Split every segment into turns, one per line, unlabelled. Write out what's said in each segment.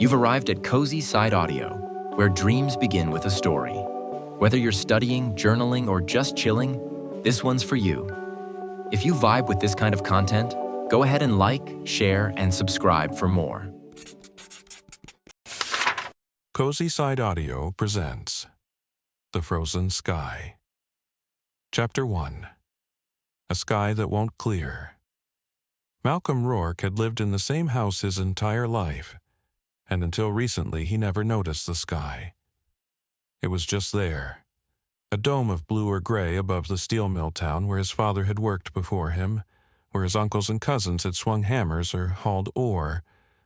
You've arrived at CozySideAudio, where dreams begin with a story. Whether you're studying, journaling, or just chilling, this one's for you. If you vibe with this kind of content, go ahead and like, share, and subscribe for more.
CozySideAudio presents The Frozen Sky. Chapter 1. A Sky That Won't Clear. Malcolm Rourke had lived in the same house his entire life, and until recently he never noticed the sky. It was just there, a dome of blue or gray above the steel mill town where his father had worked before him, where his uncles and cousins had swung hammers or hauled ore,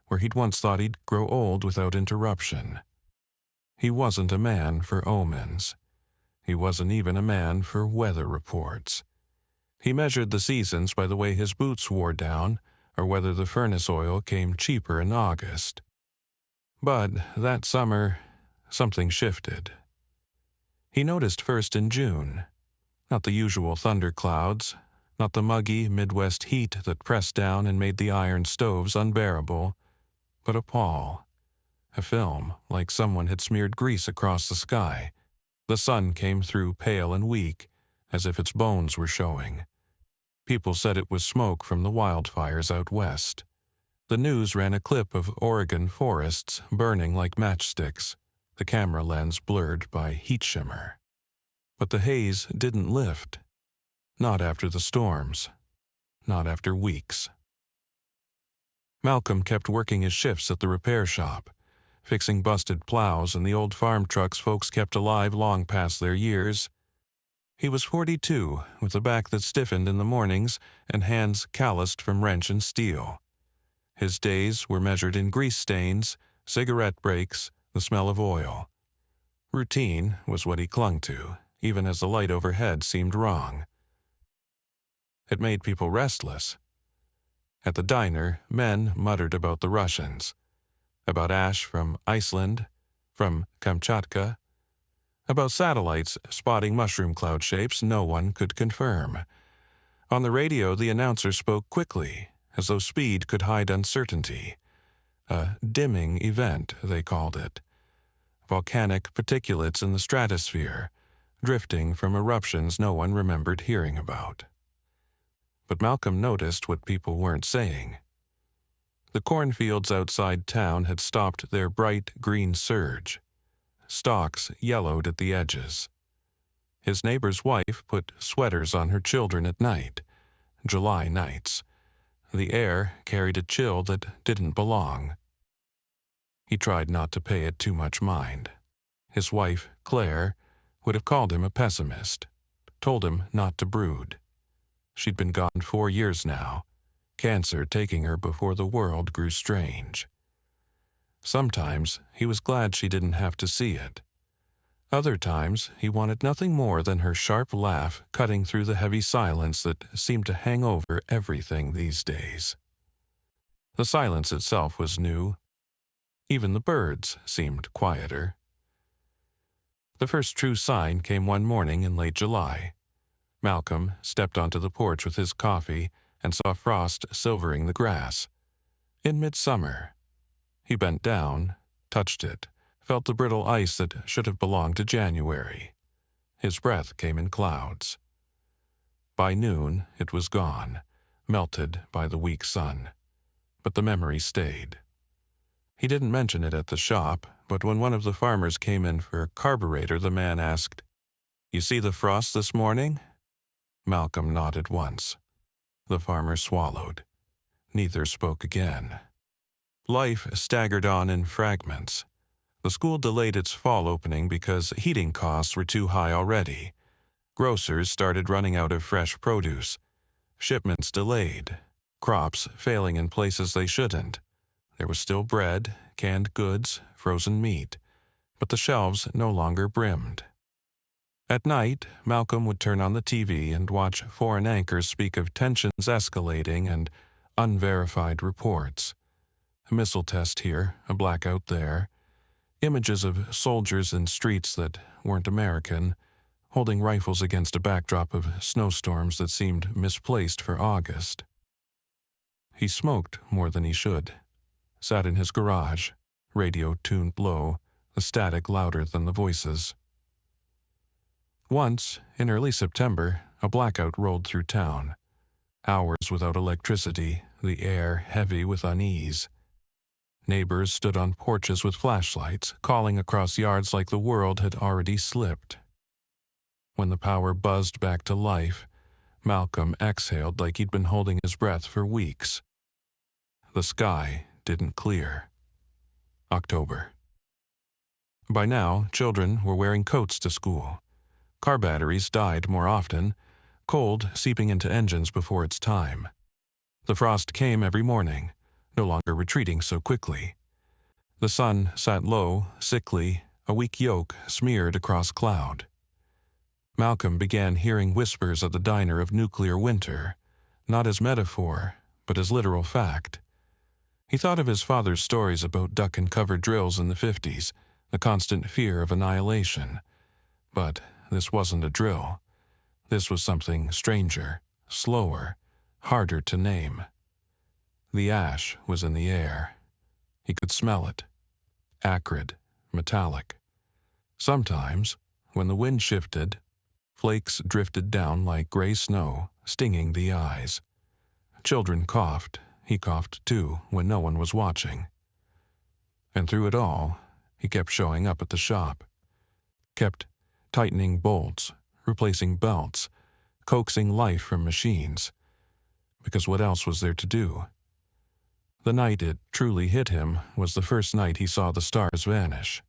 where he'd once thought he'd grow old without interruption. He wasn't a man for omens. He wasn't even a man for weather reports. He measured the seasons by the way his boots wore down or whether the furnace oil came cheaper in August. But that summer, something shifted. He noticed first in June. Not the usual thunderclouds, not the muggy Midwest heat that pressed down and made the iron stoves unbearable, but a pall, a film like someone had smeared grease across the sky. The sun came through pale and weak, as if its bones were showing. People said it was smoke from the wildfires out west. The news ran a clip of Oregon forests burning like matchsticks, the camera lens blurred by heat shimmer. But the haze didn't lift. Not after the storms. Not after weeks. Malcolm kept working his shifts at the repair shop, fixing busted plows and the old farm trucks folks kept alive long past their years. He was 42, with a back that stiffened in the mornings and hands calloused from wrench and steel. His days were measured in grease stains, cigarette breaks, the smell of oil. Routine was what he clung to, even as the light overhead seemed wrong. It made people restless. At the diner, men muttered about the Russians, about ash from Iceland, from Kamchatka, about satellites spotting mushroom cloud shapes no one could confirm. On the radio, the announcer spoke quickly, as though speed could hide uncertainty. A dimming event, they called it. Volcanic particulates in the stratosphere, drifting from eruptions no one remembered hearing about. But Malcolm noticed what people weren't saying. The cornfields outside town had stopped their bright green surge. Stalks yellowed at the edges. His neighbor's wife put sweaters on her children at night, July nights. The air carried a chill that didn't belong. He tried not to pay it too much mind. His wife, Claire, would have called him a pessimist, told him not to brood. She'd been gone 4 years now, cancer taking her before the world grew strange. Sometimes he was glad she didn't have to see it. Other times he wanted nothing more than her sharp laugh cutting through the heavy silence that seemed to hang over everything these days. The silence itself was new. Even the birds seemed quieter. The first true sign came one morning in late July. Malcolm stepped onto the porch with his coffee and saw frost silvering the grass. In midsummer. He bent down, touched it, felt the brittle ice that should have belonged to January. His breath came in clouds. By noon, it was gone, melted by the weak sun. But the memory stayed. He didn't mention it at the shop, but when one of the farmers came in for a carburetor, the man asked, "You see the frost this morning?" Malcolm nodded once. The farmer swallowed. Neither spoke again. Life staggered on in fragments. The school delayed its fall opening because heating costs were too high already. Grocers started running out of fresh produce. Shipments delayed. Crops failing in places they shouldn't. There was still bread, canned goods, frozen meat, but the shelves no longer brimmed. At night, Malcolm would turn on the TV and watch foreign anchors speak of tensions escalating and unverified reports. A missile test here, a blackout there. Images of soldiers in streets that weren't American, holding rifles against a backdrop of snowstorms that seemed misplaced for August. He smoked more than he should, sat in his garage, radio tuned low, the static louder than the voices. Once, in early September, a blackout rolled through town. Hours without electricity, the air heavy with unease. Neighbors stood on porches with flashlights, calling across yards like the world had already slipped. When the power buzzed back to life, Malcolm exhaled like he'd been holding his breath for weeks. The sky didn't clear. October. By now, children were wearing coats to school. Car batteries died more often, cold seeping into engines before its time. The frost came every morning, no longer retreating so quickly. The sun sat low, sickly, a weak yolk smeared across cloud. Malcolm began hearing whispers at the diner of nuclear winter, not as metaphor, but as literal fact. He thought of his father's stories about duck-and-cover drills in the 50s, the constant fear of annihilation. But this wasn't a drill. This was something stranger, slower, harder to name. The ash was in the air. He could smell it. Acrid, metallic. Sometimes, when the wind shifted, flakes drifted down like gray snow, stinging the eyes. Children coughed. He coughed too when no one was watching. And through it all, he kept showing up at the shop. Kept tightening bolts, replacing belts, coaxing life from machines. Because what else was there to do? The night it truly hit him was the first night he saw the stars vanish.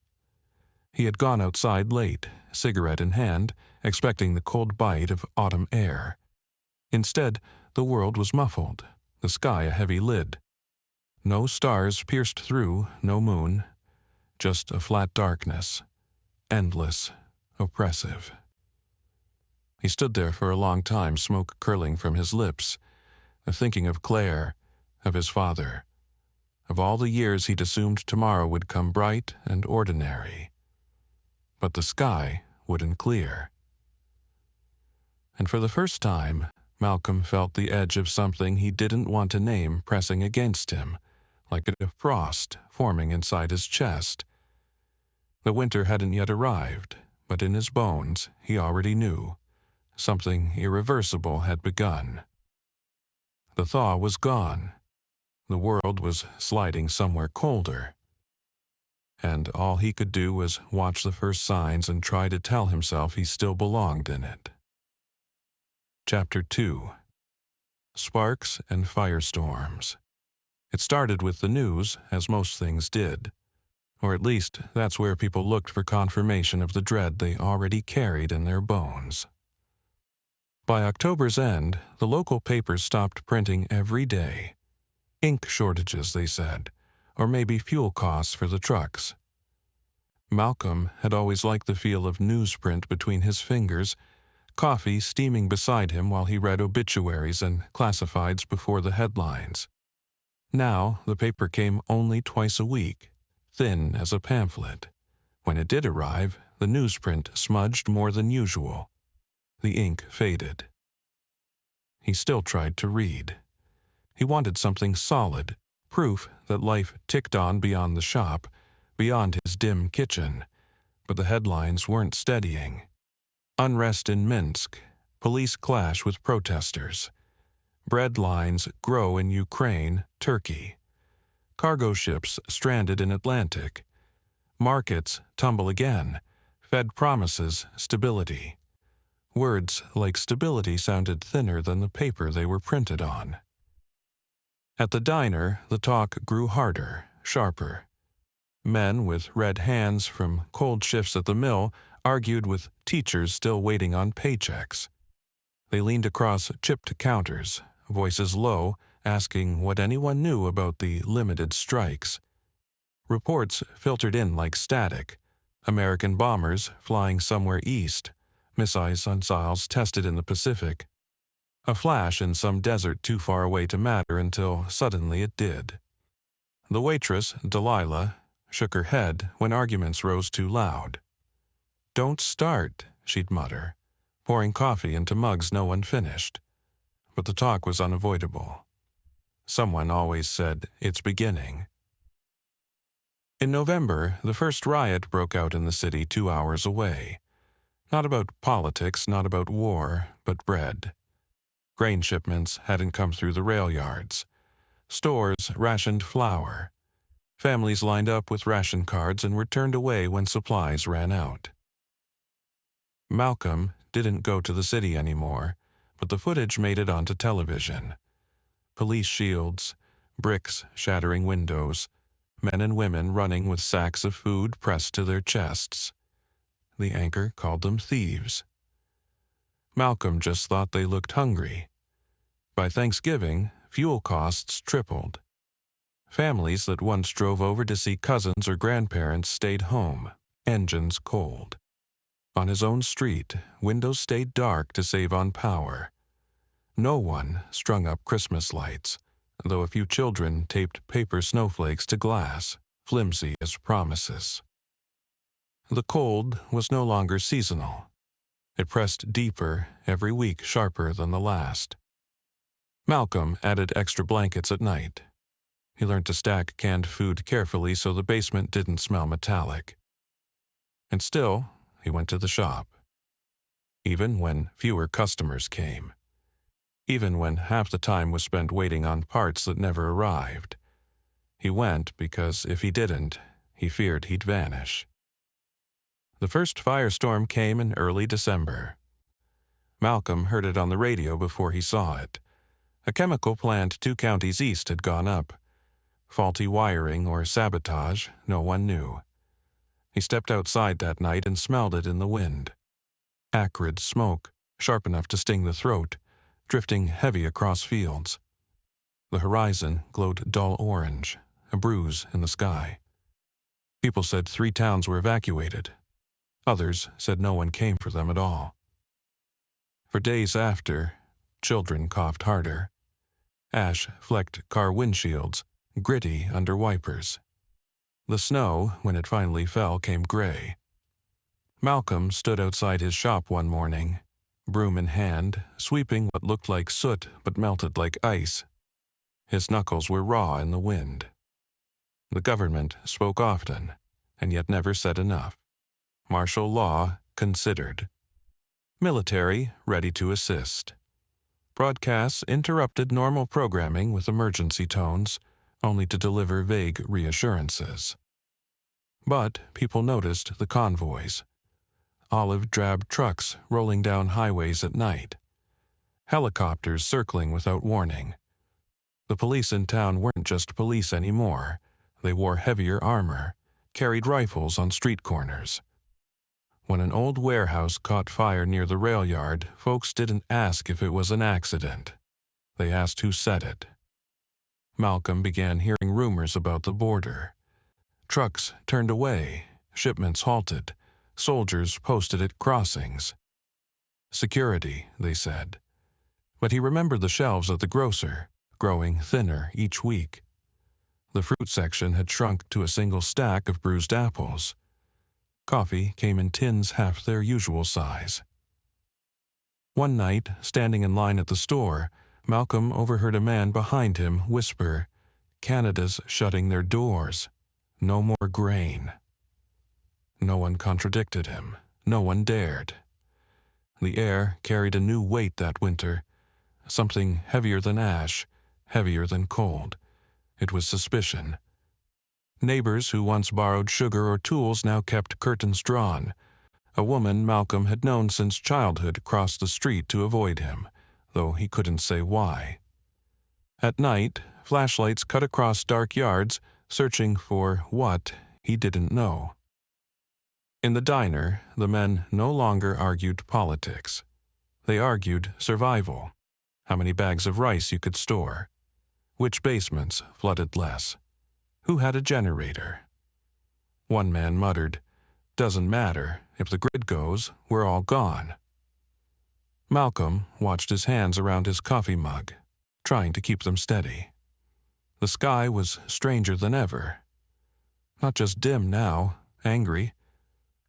He had gone outside late, cigarette in hand, expecting the cold bite of autumn air. Instead, the world was muffled, the sky a heavy lid. No stars pierced through, no moon, just a flat darkness, endless, oppressive. He stood there for a long time, smoke curling from his lips, thinking of Claire, of his father, of all the years he'd assumed tomorrow would come bright and ordinary. But the sky wouldn't clear. And for the first time, Malcolm felt the edge of something he didn't want to name pressing against him, like a frost forming inside his chest. The winter hadn't yet arrived, but in his bones he already knew. Something irreversible had begun. The thaw was gone. The world was sliding somewhere colder. And all he could do was watch the first signs and try to tell himself he still belonged in it. Chapter 2. Sparks and Firestorms. It started with the news, as most things did. Or at least, that's where people looked for confirmation of the dread they already carried in their bones. By October's end, the local papers stopped printing every day. Ink shortages, they said, or maybe fuel costs for the trucks. Malcolm had always liked the feel of newsprint between his fingers, coffee steaming beside him while he read obituaries and classifieds before the headlines. Now, the paper came only twice a week, thin as a pamphlet. When it did arrive, the newsprint smudged more than usual. The ink faded. He still tried to read. He wanted something solid, proof that life ticked on beyond the shop, beyond his dim kitchen, but the headlines weren't steadying. Unrest in Minsk, police clash with protesters. Bread lines grow in Ukraine, Turkey. Cargo ships stranded in Atlantic. Markets tumble again. Fed promises stability. Words like stability sounded thinner than the paper they were printed on. At the diner, the talk grew harder, sharper. Men with red hands from cold shifts at the mill argued with teachers still waiting on paychecks. They leaned across chipped counters, voices low, asking what anyone knew about the limited strikes. Reports filtered in like static. American bombers flying somewhere east, missiles tested in the Pacific. A flash in some desert too far away to matter until suddenly it did. The waitress, Delilah, shook her head when arguments rose too loud. "Don't start," she'd mutter, pouring coffee into mugs no one finished. But the talk was unavoidable. Someone always said, "It's beginning." In November, the first riot broke out in the city 2 hours away. Not about politics, not about war, but bread. Grain shipments hadn't come through the rail yards. Stores rationed flour. Families lined up with ration cards and were turned away when supplies ran out. Malcolm didn't go to the city anymore, but the footage made it onto television. Police shields, bricks shattering windows, men and women running with sacks of food pressed to their chests. The anchor called them thieves. Malcolm just thought they looked hungry. By Thanksgiving, fuel costs tripled. Families that once drove over to see cousins or grandparents stayed home, engines cold. On his own street, windows stayed dark to save on power. No one strung up Christmas lights, though a few children taped paper snowflakes to glass, flimsy as promises. The cold was no longer seasonal. It pressed deeper, every week sharper than the last. Malcolm added extra blankets at night. He learned to stack canned food carefully so the basement didn't smell metallic. And still, he went to the shop. Even when fewer customers came. Even when half the time was spent waiting on parts that never arrived. He went because if he didn't, he feared he'd vanish. The first firestorm came in early December. Malcolm heard it on the radio before he saw it. A chemical plant 2 counties east had gone up. Faulty wiring or sabotage, no one knew. He stepped outside that night and smelled it in the wind. Acrid smoke, sharp enough to sting the throat, drifting heavy across fields. The horizon glowed dull orange, a bruise in the sky. People said 3 towns were evacuated. Others said no one came for them at all. For days after, children coughed harder. Ash flecked car windshields, gritty under wipers. The snow, when it finally fell, came gray. Malcolm stood outside his shop one morning, broom in hand, sweeping what looked like soot but melted like ice. His knuckles were raw in the wind. The government spoke often, and yet never said enough. Martial law considered. Military ready to assist. Broadcasts interrupted normal programming with emergency tones, only to deliver vague reassurances. But people noticed the convoys. Olive-drab trucks rolling down highways at night. Helicopters circling without warning. The police in town weren't just police anymore. They wore heavier armor, carried rifles on street corners. When an old warehouse caught fire near the rail yard, folks didn't ask if it was an accident. They asked who said it. Malcolm began hearing rumors about the border. Trucks turned away, shipments halted, soldiers posted at crossings. Security, they said. But he remembered the shelves at the grocer, growing thinner each week. The fruit section had shrunk to a single stack of bruised apples. Coffee came in tins half their usual size. One night, standing in line at the store, Malcolm overheard a man behind him whisper, "Canada's shutting their doors. No more grain." No one contradicted him. No one dared. The air carried a new weight that winter, something heavier than ash, heavier than cold. It was suspicion. Neighbors who once borrowed sugar or tools now kept curtains drawn. A woman Malcolm had known since childhood crossed the street to avoid him, though he couldn't say why. At night, flashlights cut across dark yards, searching for what he didn't know. In the diner, the men no longer argued politics. They argued survival. How many bags of rice you could store. Which basements flooded less. Who had a generator? One man muttered, "Doesn't matter. If the grid goes, we're all gone." Malcolm watched his hands around his coffee mug, trying to keep them steady. The sky was stranger than ever. Not just dim now, angry.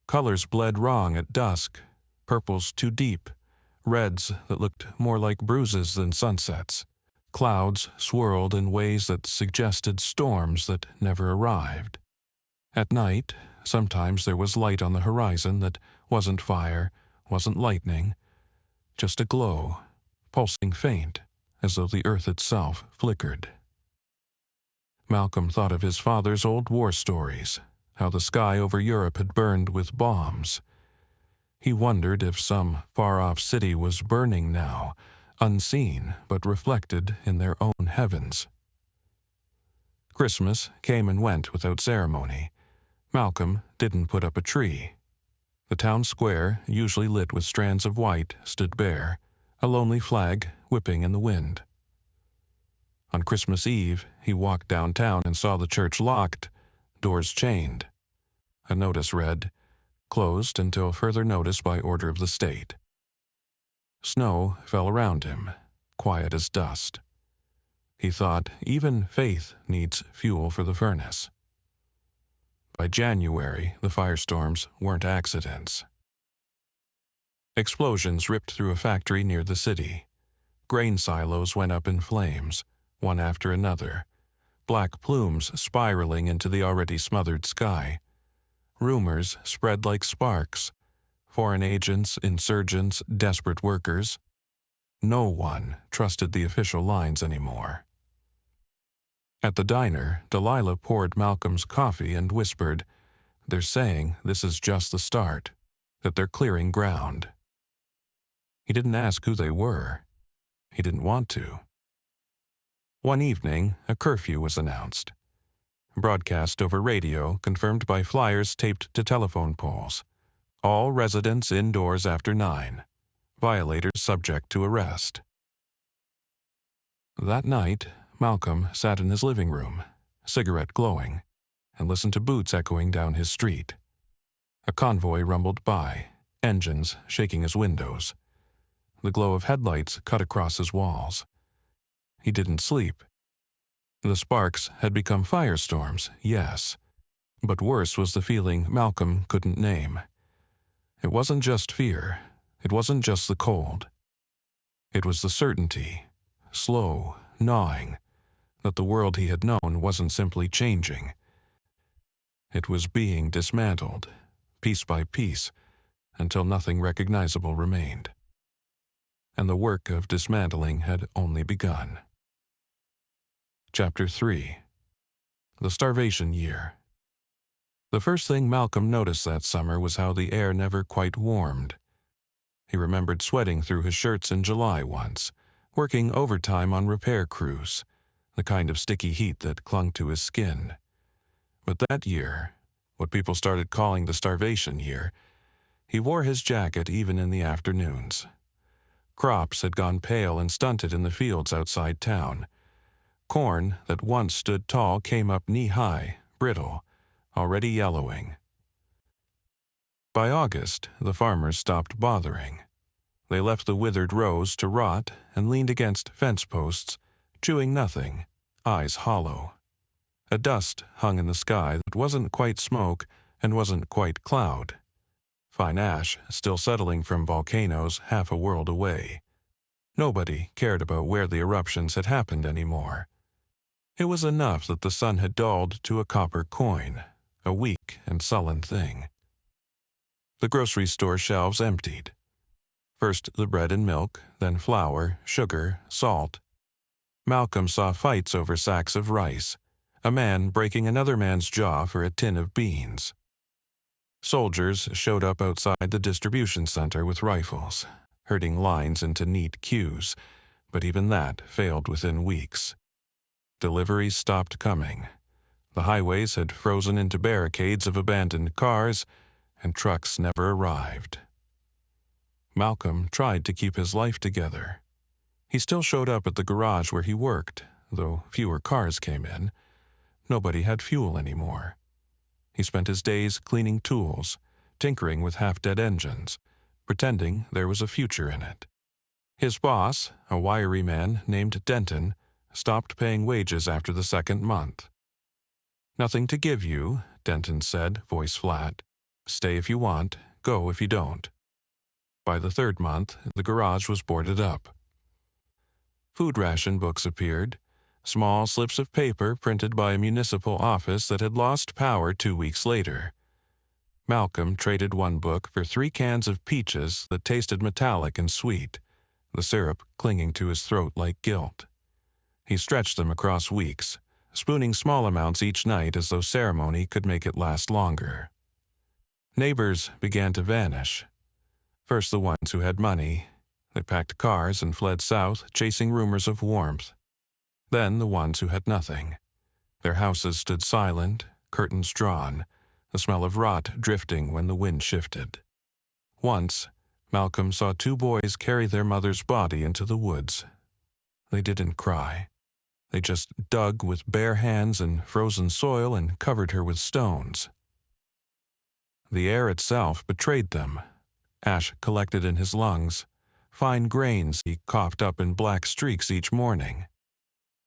Colors bled wrong at dusk, purples too deep, reds that looked more like bruises than sunsets. Clouds swirled in ways that suggested storms that never arrived. At night, sometimes there was light on the horizon that wasn't fire, wasn't lightning, just a glow, pulsing faint, as though the earth itself flickered. Malcolm thought of his father's old war stories, how the sky over Europe had burned with bombs. He wondered if some far-off city was burning now, unseen but reflected in their own heavens. Christmas came and went without ceremony. Malcolm didn't put up a tree. The town square, usually lit with strands of white, stood bare, a lonely flag whipping in the wind. On Christmas Eve, he walked downtown and saw the church locked, doors chained. A notice read, "Closed until further notice by order of the state." Snow fell around him, quiet as dust. He thought even faith needs fuel for the furnace. By January, the firestorms weren't accidents. Explosions ripped through a factory near the city. Grain silos went up in flames, one after another, black plumes spiraling into the already smothered sky. Rumors spread like sparks. Foreign agents, insurgents, desperate workers. No one trusted the official lines anymore. At the diner, Delilah poured Malcolm's coffee and whispered, "They're saying this is just the start, that they're clearing ground." He didn't ask who they were. He didn't want to. One evening, a curfew was announced. Broadcast over radio, confirmed by flyers taped to telephone poles. All residents indoors after 9. Violators subject to arrest. That night, Malcolm sat in his living room, cigarette glowing, and listened to boots echoing down his street. A convoy rumbled by, engines shaking his windows. The glow of headlights cut across his walls. He didn't sleep. The sparks had become firestorms, yes, but worse was the feeling Malcolm couldn't name. It wasn't just fear. It wasn't just the cold. It was the certainty, slow, gnawing, that the world he had known wasn't simply changing. It was being dismantled, piece by piece, until nothing recognizable remained. And the work of dismantling had only begun. Chapter 3. The Starvation Year. The first thing Malcolm noticed that summer was how the air never quite warmed. He remembered sweating through his shirts in July once, working overtime on repair crews, the kind of sticky heat that clung to his skin. But that year, what people started calling the Starvation Year, he wore his jacket even in the afternoons. Crops had gone pale and stunted in the fields outside town. Corn that once stood tall came up knee-high, brittle, already yellowing. By August, the farmers stopped bothering. They left the withered rows to rot and leaned against fence posts, chewing nothing, eyes hollow. A dust hung in the sky that wasn't quite smoke and wasn't quite cloud. Fine ash still settling from volcanoes half a world away. Nobody cared about where the eruptions had happened anymore. It was enough that the sun had dulled to a copper coin, a weak and sullen thing. The grocery store shelves emptied. First the bread and milk, then flour, sugar, salt. Malcolm saw fights over sacks of rice, a man breaking another man's jaw for a tin of beans. Soldiers showed up outside the distribution center with rifles, herding lines into neat queues, but even that failed within weeks. Deliveries stopped coming. The highways had frozen into barricades of abandoned cars, and trucks never arrived. Malcolm tried to keep his life together. He still showed up at the garage where he worked, though fewer cars came in. Nobody had fuel anymore. He spent his days cleaning tools, tinkering with half-dead engines, pretending there was a future in it. His boss, a wiry man named Denton, stopped paying wages after the second month. "Nothing to give you," Denton said, voice flat. "Stay if you want, go if you don't." By the third month, the garage was boarded up. Food ration books appeared. small slips of paper printed by a municipal office that had lost power 2 weeks later. Malcolm traded one book for 3 cans of peaches that tasted metallic and sweet, the syrup clinging to his throat like guilt. He stretched them across weeks, spooning small amounts each night as though ceremony could make it last longer. Neighbors began to vanish. First the ones who had money. They packed cars and fled south, chasing rumors of warmth. Then the ones who had nothing. Their houses stood silent, curtains drawn, the smell of rot drifting when the wind shifted. Once, Malcolm saw 2 boys carry their mother's body into the woods. They didn't cry. They just dug with bare hands in frozen soil and covered her with stones. The air itself betrayed them. Ash collected in his lungs, fine grains he coughed up in black streaks each morning.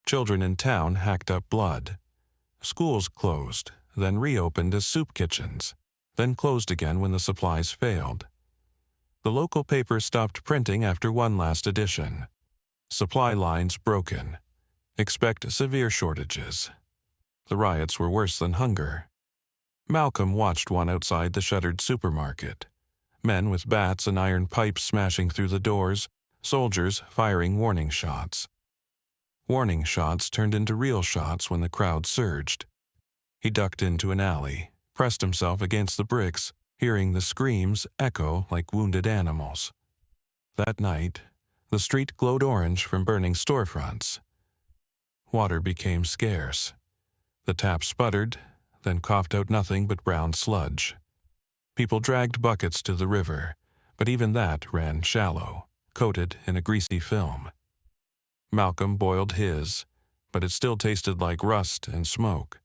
Children in town hacked up blood. Schools closed, then reopened as soup kitchens, then closed again when the supplies failed. The local paper stopped printing after one last edition. Supply lines broken. Expect severe shortages. The riots were worse than hunger. Malcolm watched one outside the shuttered supermarket. Men with bats and iron pipes smashing through the doors, soldiers firing warning shots. Warning shots turned into real shots when the crowd surged. He ducked into an alley, pressed himself against the bricks, hearing the screams echo like wounded animals. That night, the street glowed orange from burning storefronts. Water became scarce. The tap sputtered, then coughed out nothing but brown sludge. People dragged buckets to the river, but even that ran shallow, coated in a greasy film. Malcolm boiled his, but it still tasted like rust and smoke.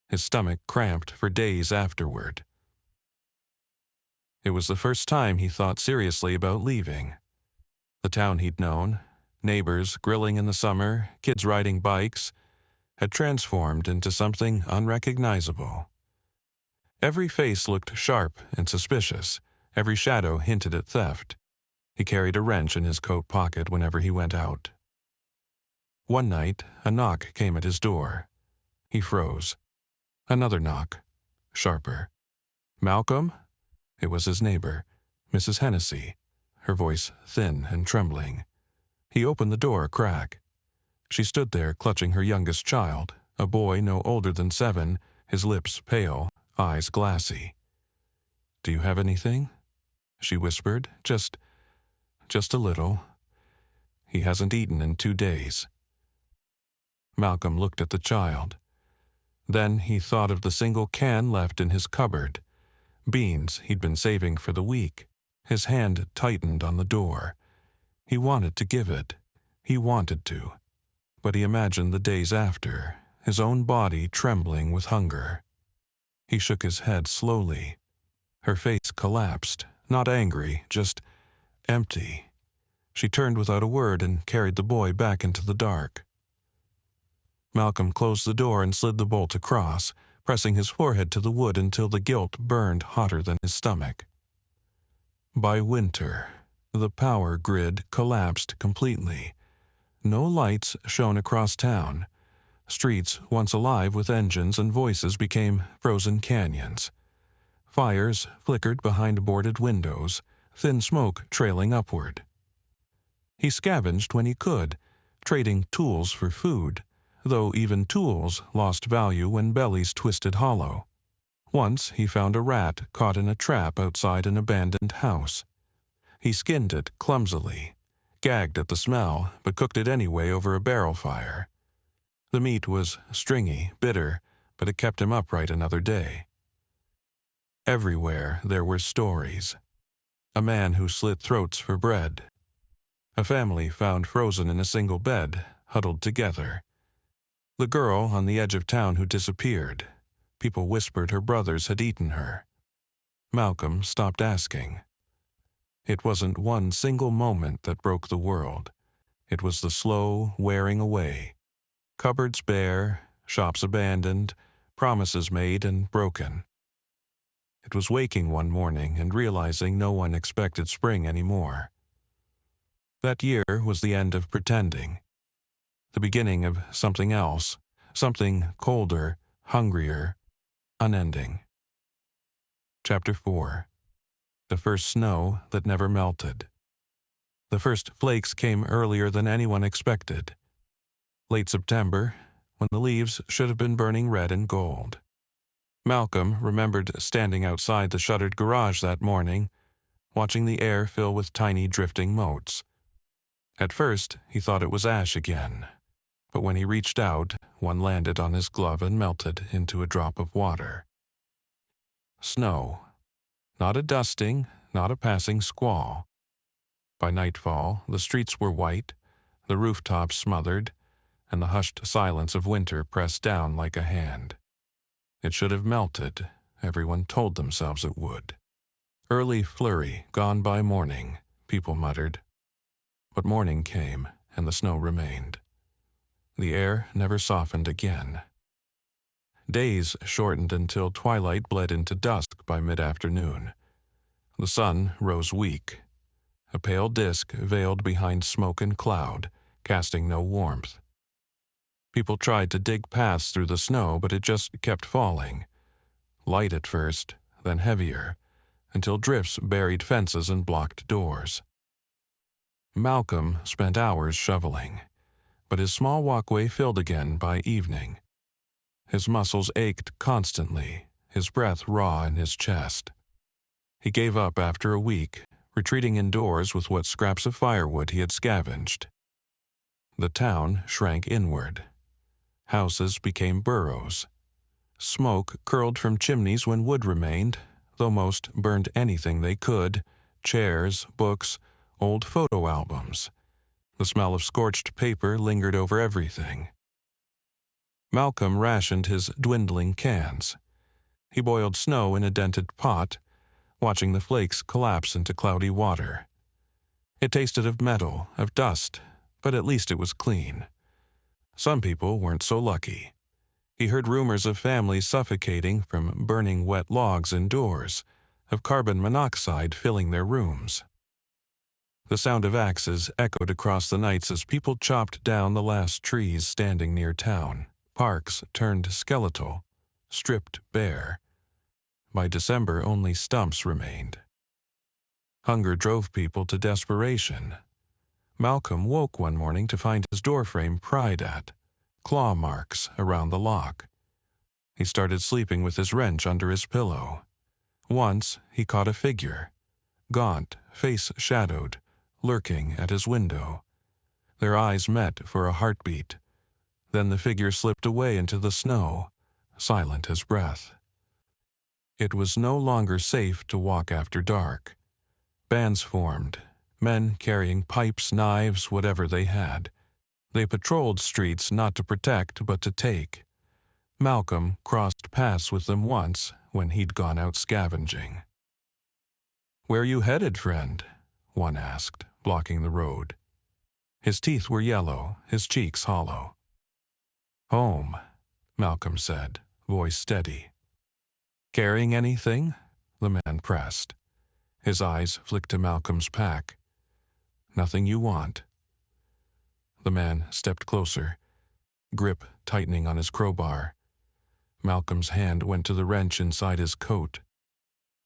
His stomach cramped for days afterward. It was the first time he thought seriously about leaving. The town he'd known, neighbors grilling in the summer, kids riding bikes, had transformed into something unrecognizable. Every face looked sharp and suspicious. Every shadow hinted at theft. He carried a wrench in his coat pocket whenever he went out. One night, a knock came at his door. He froze. Another knock, sharper. "Malcolm?" It was his neighbor, Mrs. Hennessy, her voice thin and trembling. He opened the door a crack. She stood there clutching her youngest child, a boy no older than 7, his lips pale, eyes glassy. "Do you have anything?" she whispered. Just a little. He hasn't eaten in 2 days." Malcolm looked at the child. Then he thought of the single can left in his cupboard, beans he'd been saving for the week. His hand tightened on the door. He wanted to give it. He wanted to. But he imagined the days after, his own body trembling with hunger. He shook his head slowly. Her face collapsed, not angry, just empty. She turned without a word and carried the boy back into the dark. Malcolm closed the door and slid the bolt across, pressing his forehead to the wood until the guilt burned hotter than his stomach. By winter, the power grid collapsed completely. No lights shone across town. Streets once alive with engines and voices became frozen canyons. Fires flickered behind boarded windows, thin smoke trailing upward. He scavenged when he could, trading tools for food, though even tools lost value when bellies twisted hollow. Once he found a rat caught in a trap outside an abandoned house. He skinned it clumsily, gagged at the smell, but cooked it anyway over a barrel fire. The meat was stringy, bitter, but it kept him upright another day. Everywhere there were stories. A man who slit throats for bread. A family found frozen in a single bed, huddled together. The girl on the edge of town who disappeared. People whispered her brothers had eaten her. Malcolm stopped asking. It wasn't one single moment that broke the world. It was the slow wearing away. Cupboards bare, shops abandoned, promises made and broken. It was waking one morning and realizing no one expected spring anymore. That year was the end of pretending. the beginning of something else, something colder, hungrier, unending. Chapter 4. The First Snow That Never Melted. The first flakes came earlier than anyone expected. Late September, when the leaves should have been burning red and gold. Malcolm remembered standing outside the shuttered garage that morning, watching the air fill with tiny drifting motes. At first, he thought it was ash again, but when he reached out, one landed on his glove and melted into a drop of water. Snow. Not a dusting, not a passing squall. By nightfall, the streets were white, the rooftops smothered, and the hushed silence of winter pressed down like a hand. It should have melted, everyone told themselves it would. Early flurry, gone by morning, people muttered. But morning came, and the snow remained. The air never softened again. Days shortened until twilight bled into dusk by mid-afternoon. The sun rose weak, a pale disk veiled behind smoke and cloud, casting no warmth. People tried to dig paths through the snow, but it just kept falling. Light at first, then heavier, until drifts buried fences and blocked doors. Malcolm spent hours shoveling, but his small walkway filled again by evening. His muscles ached constantly, his breath raw in his chest. He gave up after a week, retreating indoors with what scraps of firewood he had scavenged. The town shrank inward. Houses became burrows. Smoke curled from chimneys when wood remained, though most burned anything they could: chairs, books, old photo albums. The smell of scorched paper lingered over everything. Malcolm rationed his dwindling cans. He boiled snow in a dented pot, watching the flakes collapse into cloudy water. It tasted of metal, of dust, but at least it was clean. Some people weren't so lucky. He heard rumors of families suffocating from burning wet logs indoors, of carbon monoxide filling their rooms. The sound of axes echoed across the nights as people chopped down the last trees standing near town. Parks turned skeletal, stripped bare. By December, only stumps remained. Hunger drove people to desperation. Malcolm woke one morning to find his doorframe pried at, claw marks around the lock. He started sleeping with his wrench under his pillow. Once he caught a figure, gaunt, face shadowed, lurking at his window. Their eyes met for a heartbeat. Then the figure slipped away into the snow, silent as breath. It was no longer safe to walk after dark. Bands formed, men carrying pipes, knives, whatever they had. They patrolled streets not to protect but to take. Malcolm crossed paths with them once when he'd gone out scavenging. "Where you headed, friend?" one asked, blocking the road. His teeth were yellow, his cheeks hollow. "Home," Malcolm said, voice steady. "Carrying anything?" the man pressed. His eyes flicked to Malcolm's pack. "Nothing you want." The man stepped closer, grip tightening on his crowbar. Malcolm's hand went to the wrench inside his coat.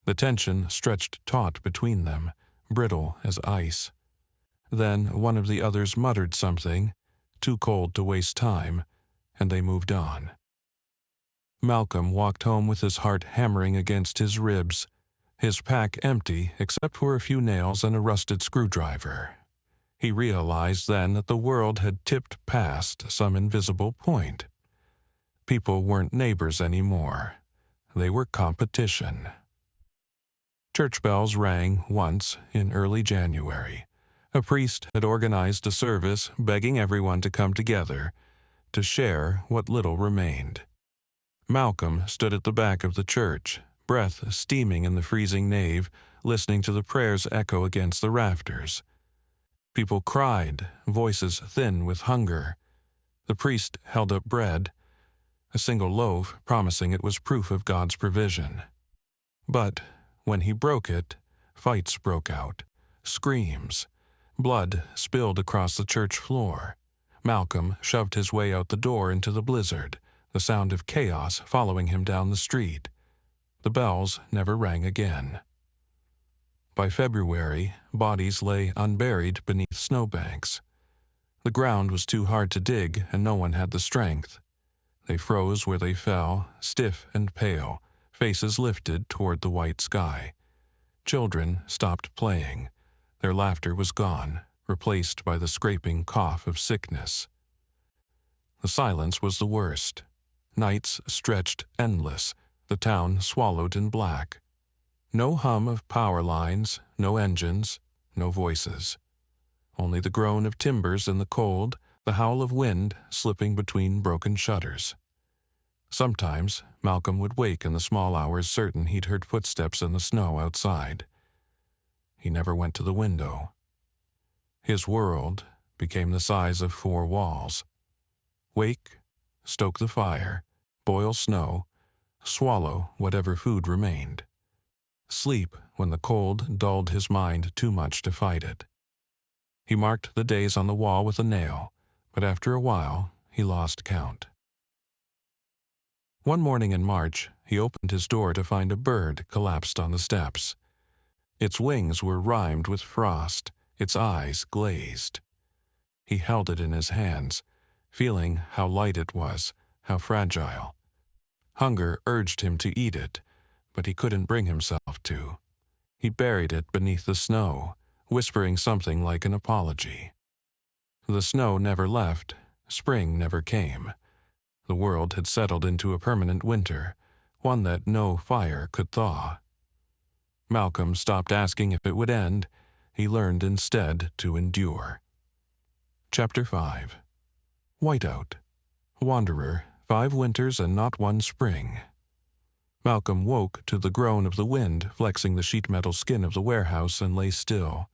The tension stretched taut between them, brittle as ice. Then one of the others muttered something, too cold to waste time, and they moved on. Malcolm walked home with his heart hammering against his ribs, his pack empty except for a few nails and a rusted screwdriver. He realized then that the world had tipped past some invisible point. People weren't neighbors anymore. They were competition. Church bells rang once in early January. A priest had organized a service begging everyone to come together, to share what little remained. Malcolm stood at the back of the church, breath steaming in the freezing nave, listening to the prayers echo against the rafters. People cried, voices thin with hunger. The priest held up bread, a single loaf, promising it was proof of God's provision. But when he broke it, fights broke out, screams. Blood spilled across the church floor. Malcolm shoved his way out the door into the blizzard, the sound of chaos following him down the street. The bells never rang again. By February, bodies lay unburied beneath snowbanks. The ground was too hard to dig, and no one had the strength. They froze where they fell, stiff and pale, faces lifted toward the white sky. Children stopped playing. Their laughter was gone, replaced by the scraping cough of sickness. The silence was the worst. Nights stretched endless, the town swallowed in black. No hum of power lines, no engines, no voices. Only the groan of timbers in the cold, the howl of wind slipping between broken shutters. Sometimes Malcolm would wake in the small hours certain he'd heard footsteps in the snow outside. He never went to the window. His world became the size of 4 walls. Wake, stoke the fire, boil snow, swallow whatever food remained. Sleep when the cold dulled his mind too much to fight it. He marked the days on the wall with a nail, but after a while he lost count. One morning in March, he opened his door to find a bird collapsed on the steps. Its wings were rimed with frost, its eyes glazed. He held it in his hands, feeling how light it was, how fragile. Hunger urged him to eat it, but he couldn't bring himself to. He buried it beneath the snow, whispering something like an apology. The snow never left, spring never came. The world had settled into a permanent winter, one that no fire could thaw. Malcolm stopped asking if it would end. He learned instead to endure. Chapter 5. Whiteout. Wanderer, 5 winters and not one spring. Malcolm woke to the groan of the wind flexing the sheet metal skin of the warehouse and lay still,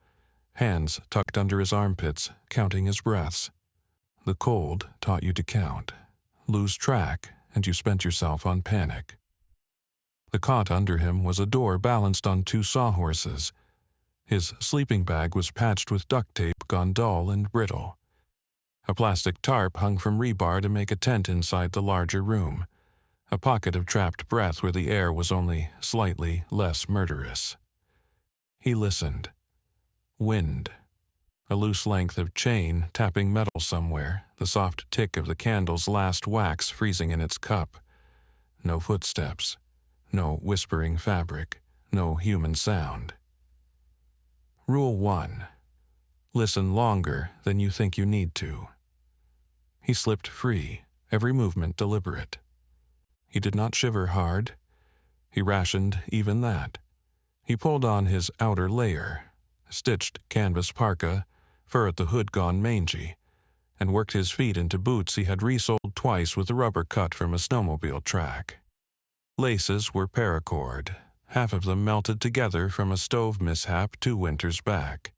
hands tucked under his armpits, counting his breaths. The cold taught you to count. Lose track, and you spent yourself on panic. The cot under him was a door balanced on 2 sawhorses. His sleeping bag was patched with duct tape gone dull and brittle. A plastic tarp hung from rebar to make a tent inside the larger room, a pocket of trapped breath where the air was only slightly less murderous. He listened. Wind. A loose length of chain tapping metal somewhere, the soft tick of the candle's last wax freezing in its cup. No footsteps. No whispering fabric. No human sound. Rule 1. Listen longer than you think you need to. He slipped free, every movement deliberate. He did not shiver hard. He rationed even that. He pulled on his outer layer, stitched canvas parka, fur at the hood gone mangy, and worked his feet into boots he had resoled twice with a rubber cut from a snowmobile track. Laces were paracord, half of them melted together from a stove mishap 2 winters back.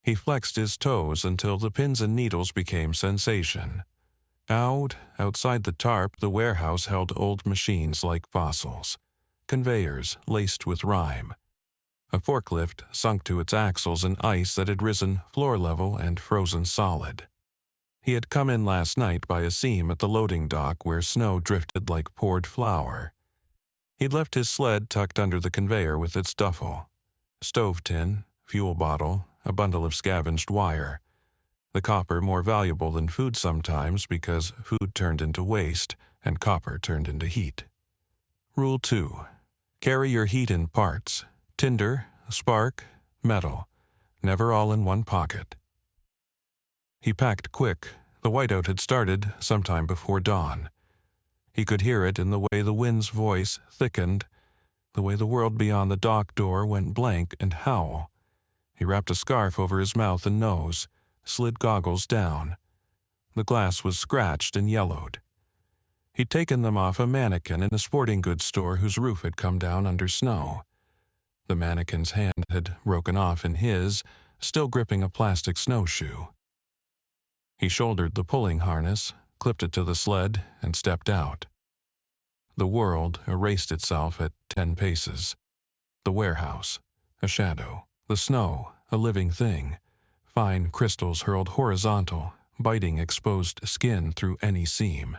He flexed his toes until the pins and needles became sensation. Outside the tarp, the warehouse held old machines like fossils, conveyors laced with rime. A forklift sunk to its axles in ice that had risen floor level and frozen solid. He had come in last night by a seam at the loading dock where snow drifted like poured flour. He'd left his sled tucked under the conveyor with its duffel. Stove tin, fuel bottle, a bundle of scavenged wire. The copper more valuable than food sometimes because food turned into waste and copper turned into heat. Rule 2. Carry your heat in parts. Tinder, spark, metal. Never all in one pocket. He packed quick. The whiteout had started sometime before dawn. He could hear it in the way the wind's voice thickened, the way the world beyond the dock door went blank and howl. He wrapped a scarf over his mouth and nose, slid goggles down. The glass was scratched and yellowed. He'd taken them off a mannequin in a sporting goods store whose roof had come down under snow. The mannequin's hand had broken off in his, still gripping a plastic snowshoe. He shouldered the pulling harness, clipped it to the sled, and stepped out. The world erased itself at 10 paces. The warehouse, a shadow. The snow, a living thing. Fine crystals hurled horizontal, biting exposed skin through any seam.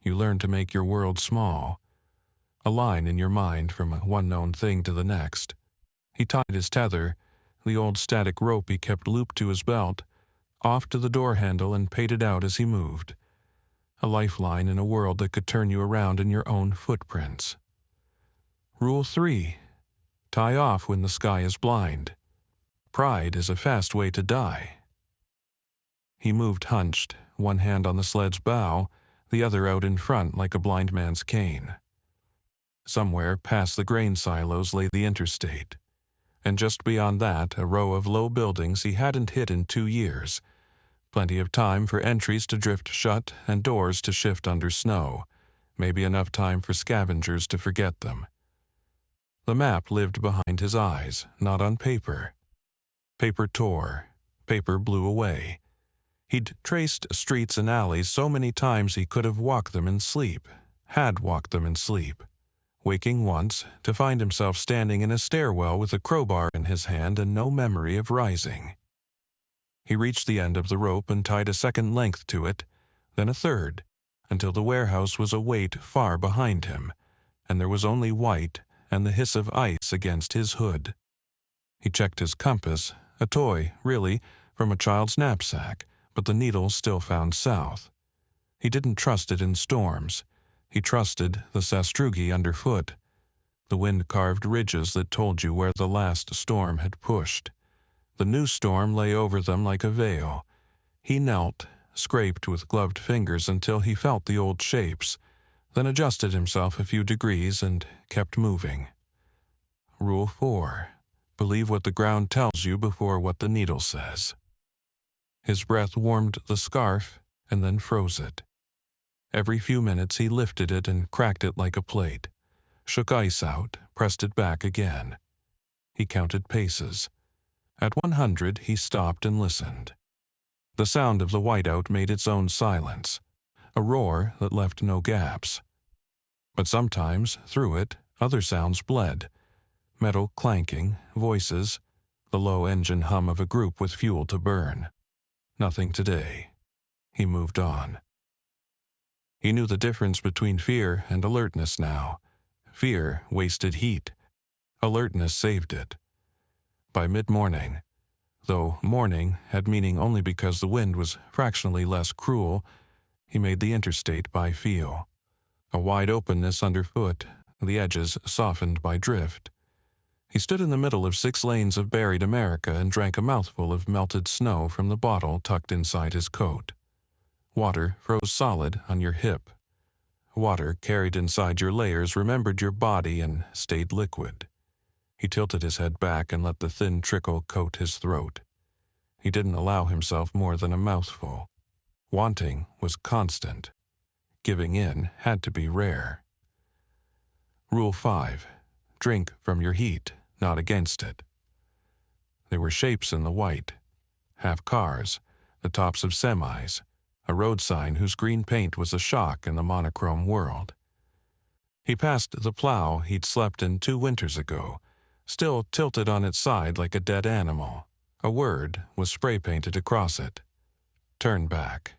You learn to make your world small, a line in your mind from one known thing to the next. He tied his tether, the old static rope he kept looped to his belt, off to the door handle and paid it out as he moved. A lifeline in a world that could turn you around in your own footprints. Rule 3. Tie off when the sky is blind. Pride is a fast way to die. He moved hunched, one hand on the sled's bow, the other out in front like a blind man's cane. Somewhere past the grain silos lay the interstate, and just beyond that a row of low buildings he hadn't hit in 2 years. Plenty of time for entries to drift shut and doors to shift under snow, maybe enough time for scavengers to forget them. The map lived behind his eyes, not on paper. Paper tore, paper blew away. He'd traced streets and alleys so many times he could have walked them in sleep, had walked them in sleep, waking once to find himself standing in a stairwell with a crowbar in his hand and no memory of rising. He reached the end of the rope and tied a second length to it, then a third, until the warehouse was a weight far behind him, and there was only white and the hiss of ice against his hood. He checked his compass, a toy, really, from a child's knapsack, but the needle still found south. He didn't trust it in storms. He trusted the sastrugi underfoot, the wind-carved ridges that told you where the last storm had pushed. The new storm lay over them like a veil. He knelt, scraped with gloved fingers until he felt the old shapes, then adjusted himself a few degrees and kept moving. Rule 4. Believe what the ground tells you before what the needle says. His breath warmed the scarf and then froze it. Every few minutes he lifted it and cracked it like a plate, shook ice out, pressed it back again. He counted paces. At 100 he stopped and listened. The sound of the whiteout made its own silence, a roar that left no gaps. But sometimes, through it, other sounds bled. Metal clanking, voices, the low engine hum of a group with fuel to burn. Nothing today. He moved on. He knew the difference between fear and alertness now. Fear wasted heat. Alertness saved it. By mid-morning, though morning had meaning only because the wind was fractionally less cruel, he made the interstate by feel. A wide openness underfoot, the edges softened by drift. He stood in the middle of 6 lanes of buried America and drank a mouthful of melted snow from the bottle tucked inside his coat. Water froze solid on your hip. Water carried inside your layers remembered your body and stayed liquid. He tilted his head back and let the thin trickle coat his throat. He didn't allow himself more than a mouthful. Wanting was constant. Giving in had to be rare. Rule 5. Drink from your heat, not against it. There were shapes in the white. Half cars, the tops of semis, a road sign whose green paint was a shock in the monochrome world. He passed the plow he'd slept in 2 winters ago, still tilted on its side like a dead animal. A word was spray-painted across it. Turn back.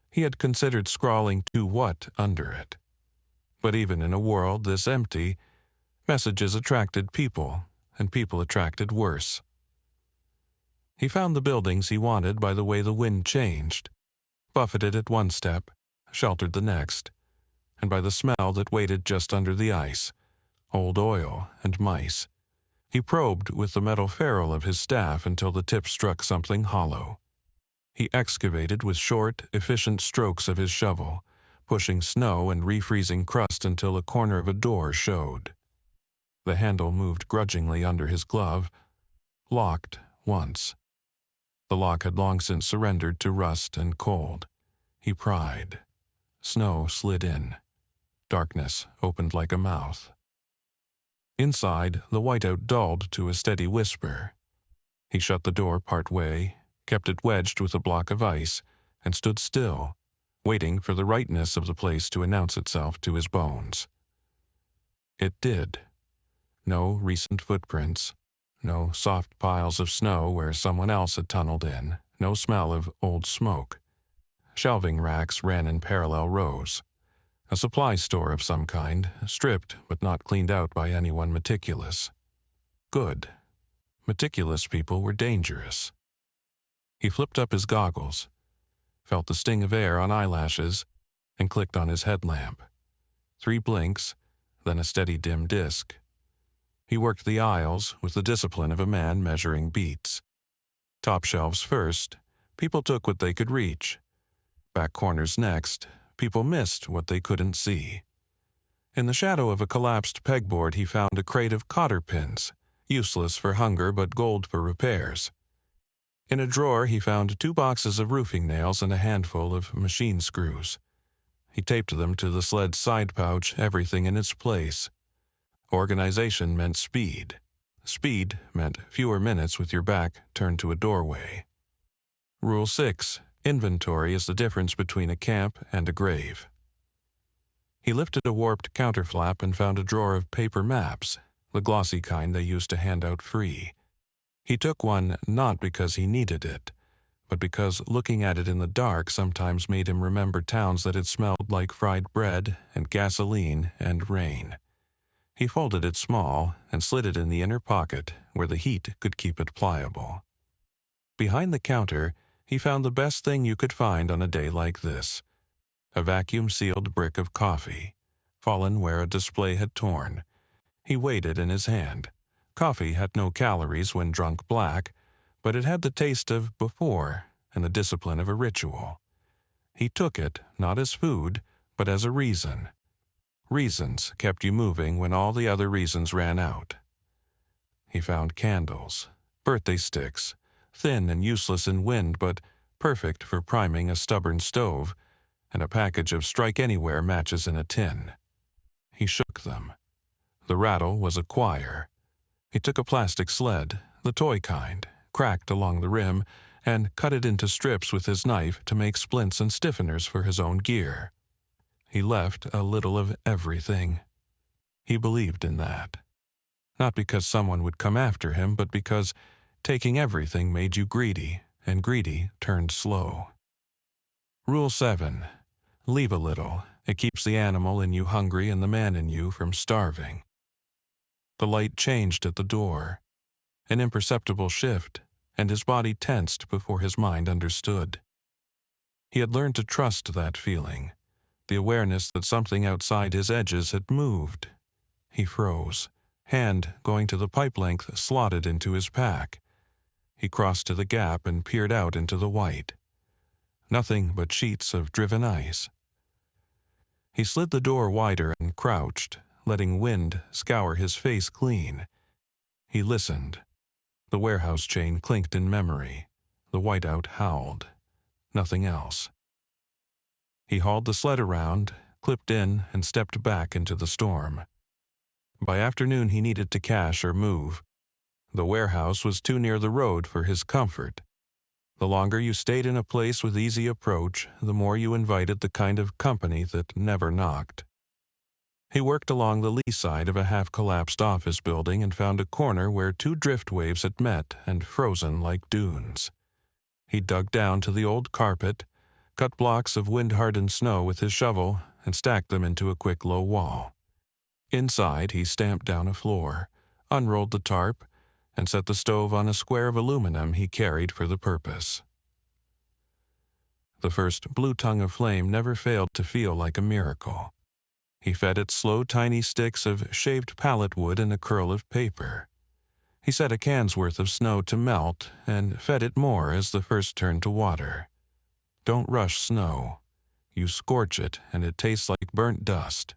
He had considered scrawling "to what" under it. But even in a world this empty, messages attracted people, and people attracted worse. He found the buildings he wanted by the way the wind changed, buffeted at one step, sheltered the next, and by the smell that waited just under the ice, old oil and mice. He probed with the metal ferrule of his staff until the tip struck something hollow. He excavated with short, efficient strokes of his shovel, pushing snow and refreezing crust until a corner of a door showed. The handle moved grudgingly under his glove, locked once. The lock had long since surrendered to rust and cold. He pried. Snow slid in. Darkness opened like a mouth. Inside, the whiteout dulled to a steady whisper. He shut the door part way, kept it wedged with a block of ice, and stood still, waiting for the rightness of the place to announce itself to his bones. It did. No recent footprints, no soft piles of snow where someone else had tunneled in, No smell of old smoke. Shelving racks ran in parallel rows. A supply store of some kind, stripped but not cleaned out by anyone meticulous. Good. Meticulous people were dangerous. He flipped up his goggles, felt the sting of air on eyelashes, and clicked on his headlamp. 3 blinks, then a steady dim disk. He worked the aisles with the discipline of a man measuring beats. Top shelves first, people took what they could reach. Back corners next, people missed what they couldn't see. In the shadow of a collapsed pegboard he found a crate of cotter pins, useless for hunger but gold for repairs. In a drawer he found 2 boxes of roofing nails and a handful of machine screws. He taped them to the sled's side pouch, everything in its place. Organization meant speed. Speed meant fewer minutes with your back turned to a doorway. Rule 6. Inventory is the difference between a camp and a grave. He lifted a warped counterflap and found a drawer of paper maps, the glossy kind they used to hand out free. He took one not because he needed it, but because looking at it in the dark sometimes made him remember towns that had smelled like fried bread and gasoline and rain. He folded it small and slid it in the inner pocket where the heat could keep it pliable. Behind the counter, he found the best thing you could find on a day like this: a vacuum-sealed brick of coffee, fallen where a display had torn. He weighed it in his hand. Coffee had no calories when drunk black, but it had the taste of before and the discipline of a ritual. He took it not as food, but as a reason. Reasons kept you moving when all the other reasons ran out. He found candles, birthday sticks, thin and useless in wind but perfect for priming a stubborn stove, and a package of strike-anywhere matches in a tin. He shook them. The rattle was a choir. He took a plastic sled, the toy kind, cracked along the rim, and cut it into strips with his knife to make splints and stiffeners for his own gear. He left a little of everything. He believed in that. Not because someone would come after him, but because taking everything made you greedy, and greedy turned slow. Rule 7. Leave a little. It keeps the animal in you hungry and the man in you from starving. The light changed at the door. An imperceptible shift, and his body tensed before his mind understood. He had learned to trust that feeling, the awareness that something outside his edges had moved. He froze, hand going to the pipe length slotted into his pack. He crossed to the gap and peered out into the white. Nothing but sheets of driven ice. He slid the door wider and crouched, letting wind scour his face clean. He listened. The warehouse chain clinked in memory. The whiteout howled. Nothing else. He hauled the sled around, clipped in, and stepped back into the storm. By afternoon he needed to cash or move. The warehouse was too near the road for his comfort. The longer you stayed in a place with easy approach, the more you invited the kind of company that never knocked. He worked along the lee side of a half-collapsed office building and found a corner where 2 drift waves had met and frozen like dunes. He dug down to the old carpet, cut blocks of wind-hardened snow with his shovel, and stacked them into a quick low wall. Inside, he stamped down a floor, unrolled the tarp, and set the stove on a square of aluminum he carried for the purpose. The first blue tongue of flame never failed to feel like a miracle. He fed it slow, tiny sticks of shaved pallet wood and a curl of paper. He set a can's worth of snow to melt and fed it more as the first turned to water. Don't rush snow. You scorch it and it tastes like burnt dust.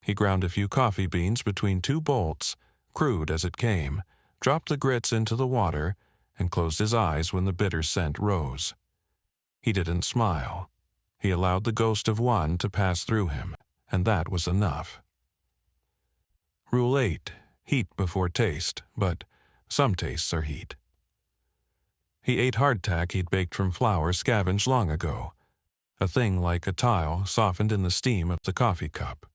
He ground a few coffee beans between 2 bolts, crude as it came, dropped the grits into the water, and closed his eyes when the bitter scent rose. He didn't smile. He allowed the ghost of one to pass through him, and that was enough. Rule 8. Heat before taste, but some tastes are heat. He ate hardtack he'd baked from flour scavenged long ago, a thing like a tile softened in the steam of the coffee cup.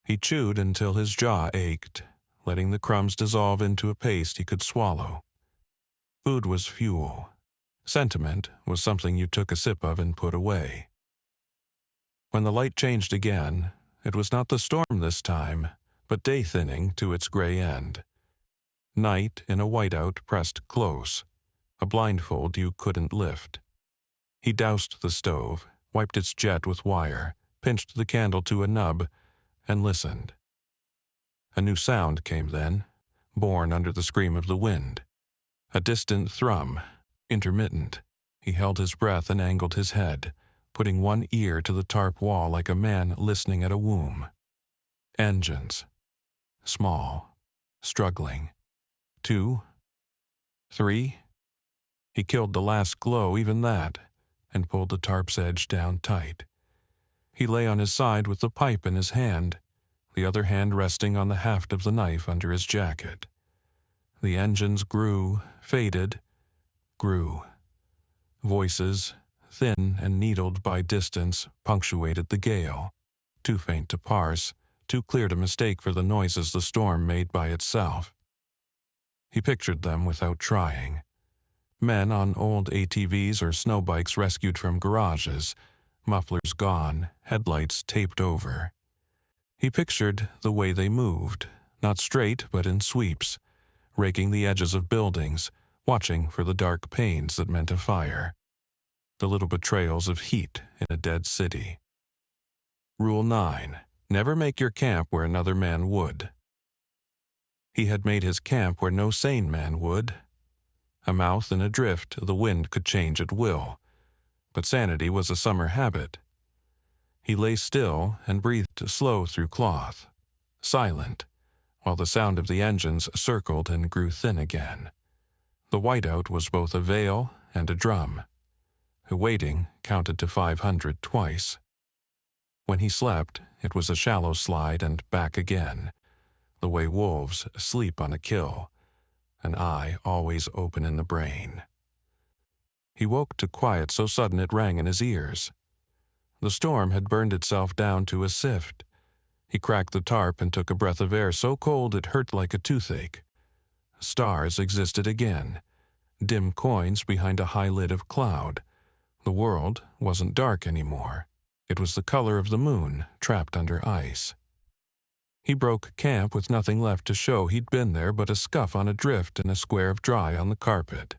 He chewed until his jaw ached, letting the crumbs dissolve into a paste he could swallow. Food was fuel. Sentiment was something you took a sip of and put away. When the light changed again, it was not the storm this time, but day thinning to its gray end. Night in a whiteout pressed close, a blindfold you couldn't lift. He doused the stove, wiped its jet with wire, pinched the candle to a nub, and listened. A new sound came then, born under the scream of the wind. A distant thrum, intermittent. He held his breath and angled his head, putting one ear to the tarp wall like a man listening at a womb. Engines. Small. Struggling. 2. 3. He killed the last glow, even that, and pulled the tarp's edge down tight. He lay on his side with the pipe in his hand, the other hand resting on the haft of the knife under his jacket. The engines grew, faded, grew. Voices, thin and needled by distance, punctuated the gale, too faint to parse, too clear to mistake for the noises the storm made by itself. He pictured them without trying. Men on old ATVs or snowbikes rescued from garages, mufflers gone, headlights taped over. He pictured the way they moved, not straight but in sweeps, raking the edges of buildings, watching for the dark panes that meant a fire, the little betrayals of heat in a dead city. Rule 9. Never make your camp where another man would. He had made his camp where no sane man would. A mouth in a drift, the wind could change at will, but sanity was a summer habit. He lay still and breathed slow through cloth, silent, while the sound of the engines circled and grew thin again. The whiteout was both a veil and a drum. Waiting counted to 500 twice. When he slept, it was a shallow slide and back again, the way wolves sleep on a kill, an eye always open in the brain. He woke to quiet so sudden it rang in his ears. The storm had burned itself down to a sift. He cracked the tarp and took a breath of air so cold it hurt like a toothache. Stars existed again, dim coins behind a high lid of cloud. The world wasn't dark anymore. It was the color of the moon, trapped under ice. He broke camp with nothing left to show he'd been there but a scuff on a drift and a square of dry on the carpet.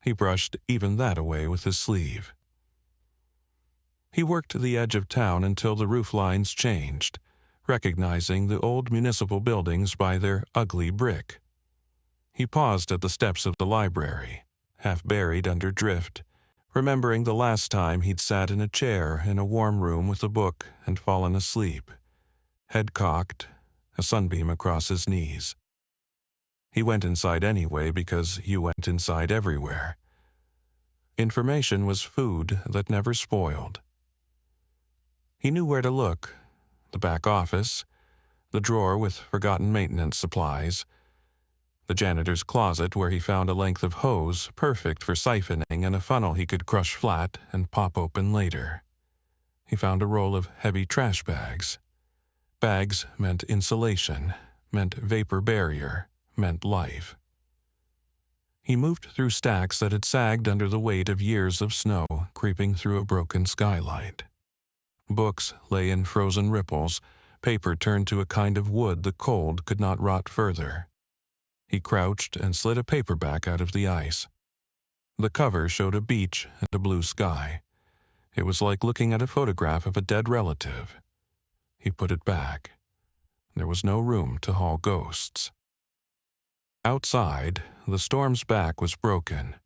He brushed even that away with his sleeve. He worked the edge of town until the roof lines changed, recognizing the old municipal buildings by their ugly brick. He paused at the steps of the library, half buried under drift, remembering the last time he'd sat in a chair in a warm room with a book and fallen asleep, head cocked, a sunbeam across his knees. He went inside anyway because you went inside everywhere. Information was food that never spoiled. He knew where to look: the back office, the drawer with forgotten maintenance supplies, the janitor's closet where he found a length of hose perfect for siphoning and a funnel he could crush flat and pop open later. He found a roll of heavy trash bags. Bags meant insulation, meant vapor barrier, meant life. He moved through stacks that had sagged under the weight of years of snow creeping through a broken skylight. Books lay in frozen ripples, paper turned to a kind of wood the cold could not rot further. He crouched and slid a paperback out of the ice. The cover showed a beach and a blue sky. It was like looking at a photograph of a dead relative. He put it back. There was no room to haul ghosts. Outside, the storm's back was broken.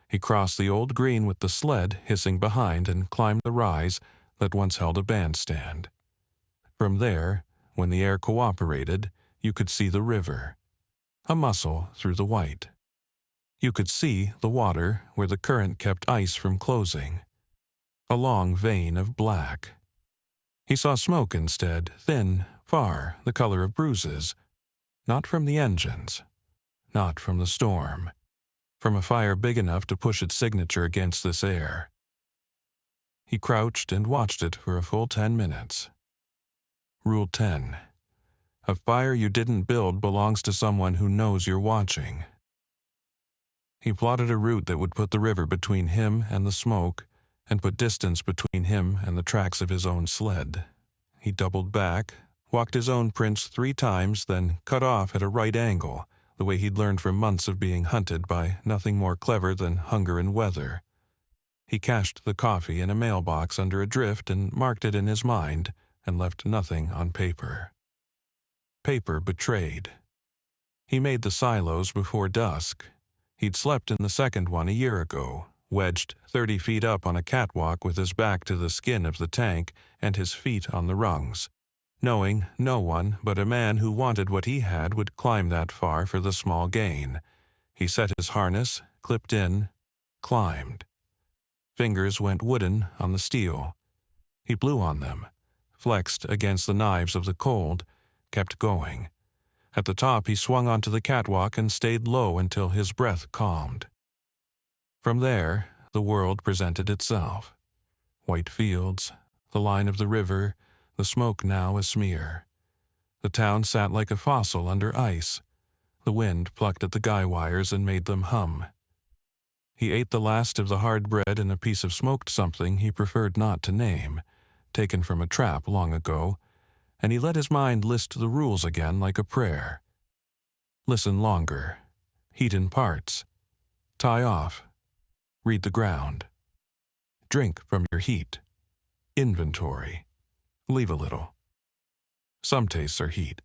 He crossed the old green with the sled hissing behind and climbed the rise that once held a bandstand. From there, when the air cooperated, you could see the river, a muscle through the white. You could see the water where the current kept ice from closing, a long vein of black. He saw smoke instead, thin, far, the color of bruises, not from the engines, not from the storm, from a fire big enough to push its signature against this air. He crouched and watched it for a full 10 minutes. Rule 10. A fire you didn't build belongs to someone who knows you're watching. He plotted a route that would put the river between him and the smoke and put distance between him and the tracks of his own sled. He doubled back, walked his own prints 3 times, then cut off at a right angle, the way he'd learned from months of being hunted by nothing more clever than hunger and weather. He cached the coffee in a mailbox under a drift and marked it in his mind and left nothing on paper. Paper betrayed. He made the silos before dusk. He'd slept in the second one a year ago, wedged 30 feet up on a catwalk with his back to the skin of the tank and his feet on the rungs, knowing no one but a man who wanted what he had would climb that far for the small gain. He set his harness, clipped in, climbed. Fingers went wooden on the steel. He blew on them, flexed against the knives of the cold, kept going. At the top, he swung onto the catwalk and stayed low until his breath calmed. From there, the world presented itself. White fields, the line of the river, the smoke now a smear. The town sat like a fossil under ice. The wind plucked at the guy wires and made them hum. He ate the last of the hard bread and a piece of smoked something he preferred not to name, taken from a trap long ago, and he let his mind list the rules again like a prayer. Listen longer. Heat in parts. Tie off. Read the ground. Drink from your heat. Inventory. Leave a little. Some tastes are heat.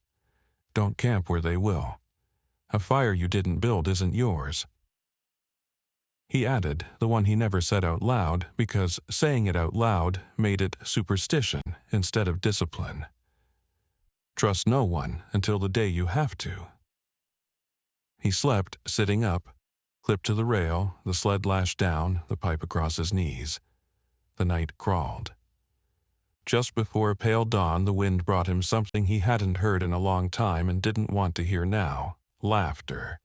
Don't camp where they will. A fire you didn't build isn't yours. He added the one he never said out loud because saying it out loud made it superstition instead of discipline. Trust no one until the day you have to. He slept sitting up, clipped to the rail, the sled lashed down, the pipe across his knees. The night crawled. Just before pale dawn, the wind brought him something he hadn't heard in a long time and didn't want to hear now: laughter.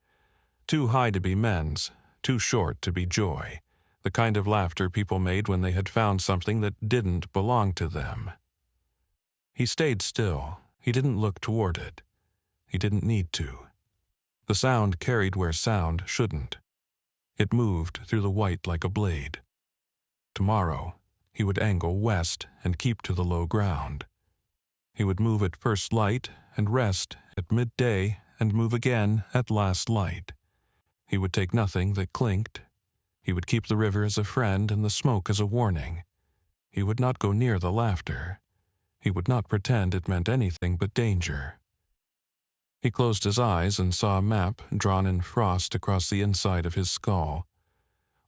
Too high to be men's, too short to be joy, the kind of laughter people made when they had found something that didn't belong to them. He stayed still. He didn't look toward it. He didn't need to. The sound carried where sound shouldn't. It moved through the white like a blade. Tomorrow, he would angle west and keep to the low ground. He would move at first light and rest at midday and move again at last light. He would take nothing that clinked. He would keep the river as a friend and the smoke as a warning. He would not go near the laughter. He would not pretend it meant anything but danger. He closed his eyes and saw a map drawn in frost across the inside of his skull.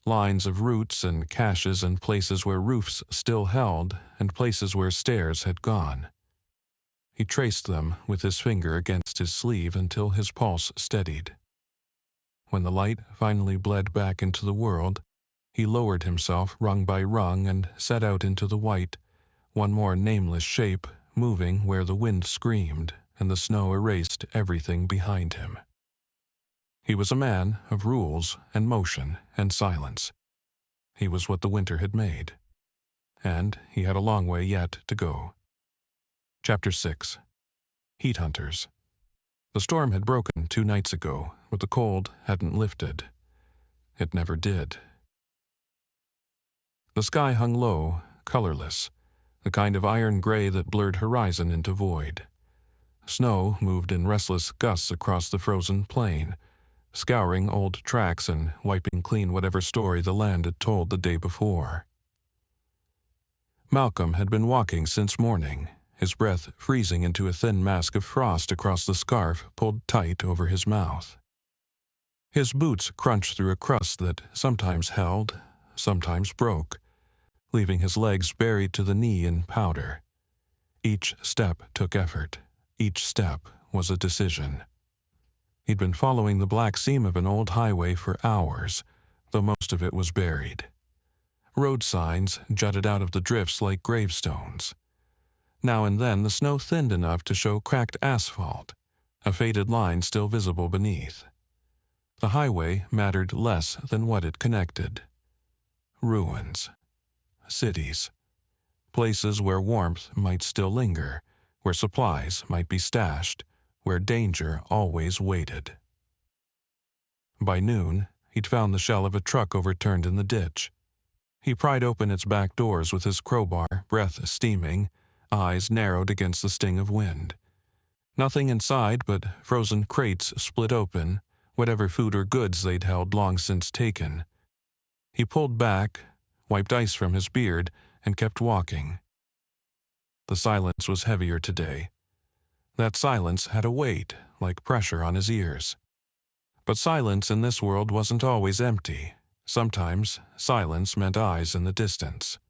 Lines of routes and caches and places where roofs still held and places where stairs had gone. He traced them with his finger against his sleeve until his pulse steadied. When the light finally bled back into the world, he lowered himself rung by rung and set out into the white, one more nameless shape moving where the wind screamed and the snow erased everything behind him. He was a man of rules and motion and silence. He was what the winter had made. And he had a long way yet to go. Chapter 6. Heat Hunters. The storm had broken 2 nights ago, but the cold hadn't lifted. It never did. The sky hung low, colorless, the kind of iron gray that blurred horizon into void. Snow moved in restless gusts across the frozen plain, scouring old tracks and wiping clean whatever story the land had told the day before. Malcolm had been walking since morning, his breath freezing into a thin mask of frost across the scarf pulled tight over his mouth. His boots crunched through a crust that sometimes held, sometimes broke, leaving his legs buried to the knee in powder. Each step took effort. Each step was a decision. He'd been following the black seam of an old highway for hours, though most of it was buried. Road signs jutted out of the drifts like gravestones. Now and then the snow thinned enough to show cracked asphalt, a faded line still visible beneath. The highway mattered less than what it connected. Ruins. Cities. Places where warmth might still linger, where supplies might be stashed, where danger always waited. By noon, he'd found the shell of a truck overturned in the ditch. He pried open its back doors with his crowbar, breath steaming, eyes narrowed against the sting of wind. Nothing inside but frozen crates split open, whatever food or goods they'd held long since taken. He pulled back, wiped ice from his beard, and kept walking. The silence was heavier today. That silence had a weight, like pressure on his ears. But silence in this world wasn't always empty. Sometimes silence meant eyes in the distance.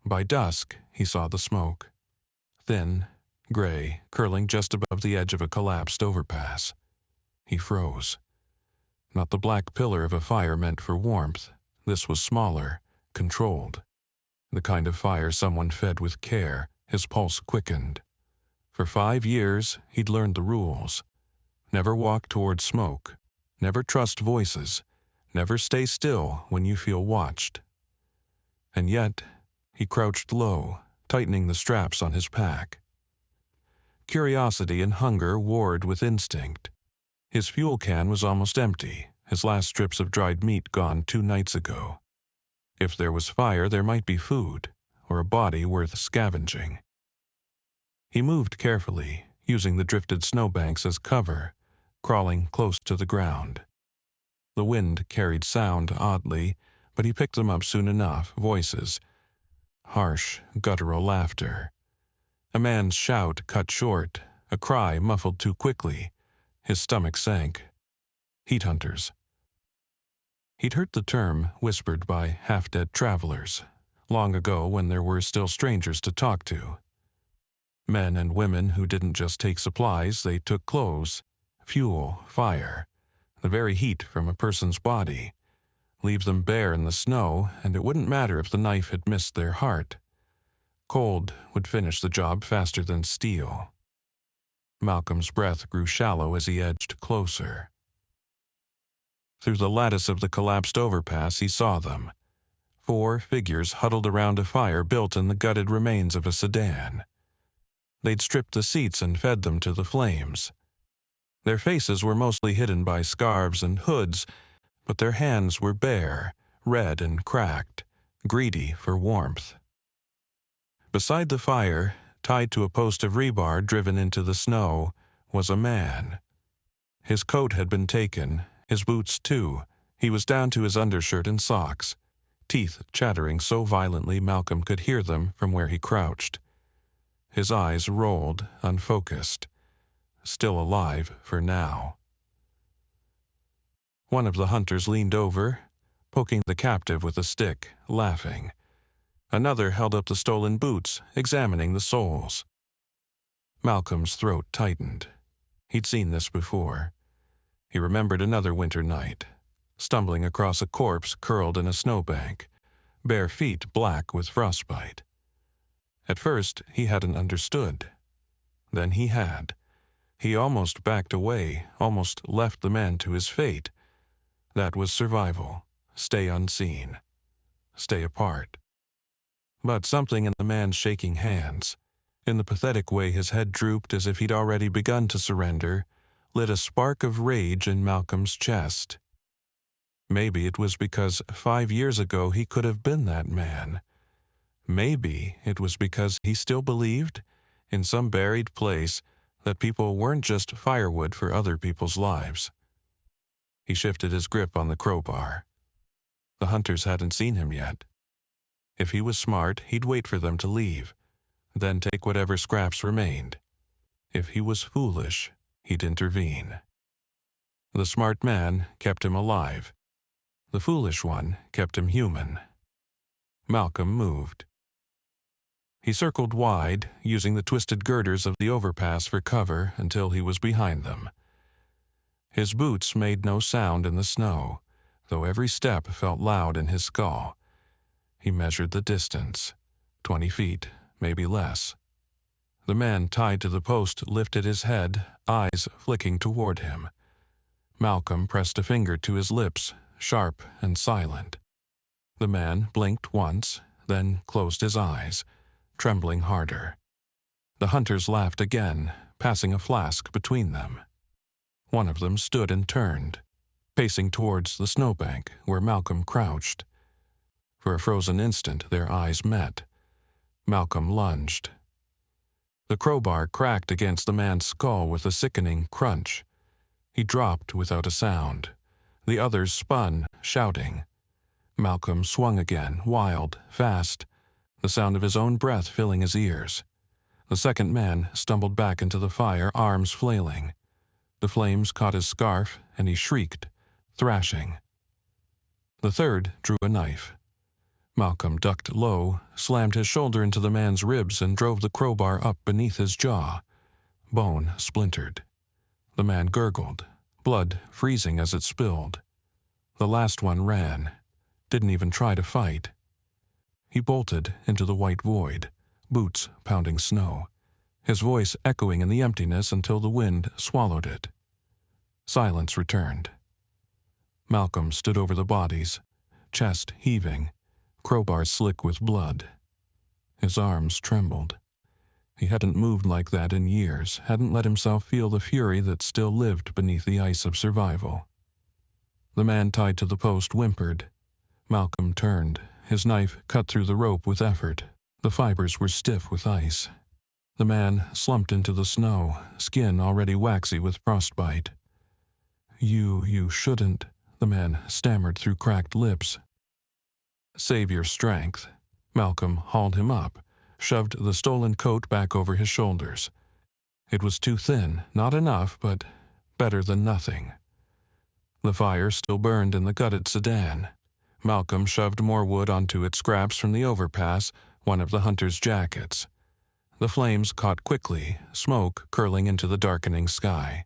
By dusk, he saw the smoke. Thin, gray, curling just above the edge of a collapsed overpass. He froze. Not the black pillar of a fire meant for warmth. This was smaller, controlled. The kind of fire someone fed with care. His pulse quickened. For 5 years, he'd learned the rules. Never walk toward smoke. Never trust voices. Never stay still when you feel watched. And yet, he crouched low, tightening the straps on his pack. Curiosity and hunger warred with instinct. His fuel can was almost empty, his last strips of dried meat gone 2 nights ago. If there was fire, there might be food, or a body worth scavenging. He moved carefully, using the drifted snowbanks as cover, crawling close to the ground. The wind carried sound oddly, but he picked them up soon enough, voices. Harsh, guttural laughter. A man's shout cut short, a cry muffled too quickly. His stomach sank. Heat hunters. He'd heard the term whispered by half-dead travelers, long ago when there were still strangers to talk to. Men and women who didn't just take supplies, they took clothes, fuel, fire, the very heat from a person's body. Leave them bare in the snow, and it wouldn't matter if the knife had missed their heart. Cold would finish the job faster than steel. Malcolm's breath grew shallow as he edged closer. Through the lattice of the collapsed overpass, he saw them. 4 figures huddled around a fire built in the gutted remains of a sedan. They'd stripped the seats and fed them to the flames. Their faces were mostly hidden by scarves and hoods, but their hands were bare, red and cracked, greedy for warmth. Beside the fire, tied to a post of rebar driven into the snow, was a man. His coat had been taken, his boots too. He was down to his undershirt and socks, teeth chattering so violently Malcolm could hear them from where he crouched. His eyes rolled, unfocused. Still alive for now. One of the hunters leaned over, poking the captive with a stick, laughing. Another held up the stolen boots, examining the soles. Malcolm's throat tightened. He'd seen this before. He remembered another winter night, stumbling across a corpse curled in a snowbank, bare feet black with frostbite. At first, he hadn't understood. Then he had. He almost backed away, almost left the man to his fate. That was survival. Stay unseen. Stay apart. But something in the man's shaking hands, in the pathetic way his head drooped as if he'd already begun to surrender, lit a spark of rage in Malcolm's chest. Maybe it was because 5 years ago he could have been that man. Maybe it was because he still believed, in some buried place, that people weren't just firewood for other people's lives. He shifted his grip on the crowbar. The hunters hadn't seen him yet. If he was smart, he'd wait for them to leave, then take whatever scraps remained. If he was foolish, he'd intervene. The smart man kept him alive. The foolish one kept him human. Malcolm moved. He circled wide, using the twisted girders of the overpass for cover until he was behind them. His boots made no sound in the snow, though every step felt loud in his skull. He measured the distance, 20 feet, maybe less. The man tied to the post lifted his head, eyes flicking toward him. Malcolm pressed a finger to his lips, sharp and silent. The man blinked once, then closed his eyes, trembling harder. The hunters laughed again, passing a flask between them. One of them stood and turned. pacing towards the snowbank where Malcolm crouched. For a frozen instant, their eyes met. Malcolm lunged. The crowbar cracked against the man's skull with a sickening crunch. He dropped without a sound. The others spun, shouting. Malcolm swung again, wild, fast, the sound of his own breath filling his ears. The second man stumbled back into the fire, arms flailing. The flames caught his scarf, and he shrieked, thrashing. The third drew a knife. Malcolm ducked low, slammed his shoulder into the man's ribs, and drove the crowbar up beneath his jaw. Bone splintered. The man gurgled, blood freezing as it spilled. The last one ran, didn't even try to fight. He bolted into the white void, boots pounding snow, his voice echoing in the emptiness until the wind swallowed it. Silence returned. Malcolm stood over the bodies, chest heaving, crowbar slick with blood. His arms trembled. He hadn't moved like that in years, hadn't let himself feel the fury that still lived beneath the ice of survival. The man tied to the post whimpered. Malcolm turned. His knife cut through the rope with effort. The fibers were stiff with ice. The man slumped into the snow, skin already waxy with frostbite. You shouldn't," the man stammered through cracked lips. "Save your strength." Malcolm hauled him up, shoved the stolen coat back over his shoulders. It was too thin, not enough, but better than nothing. The fire still burned in the gutted sedan. Malcolm shoved more wood onto its scraps from the overpass, one of the hunter's jackets. The flames caught quickly, smoke curling into the darkening sky.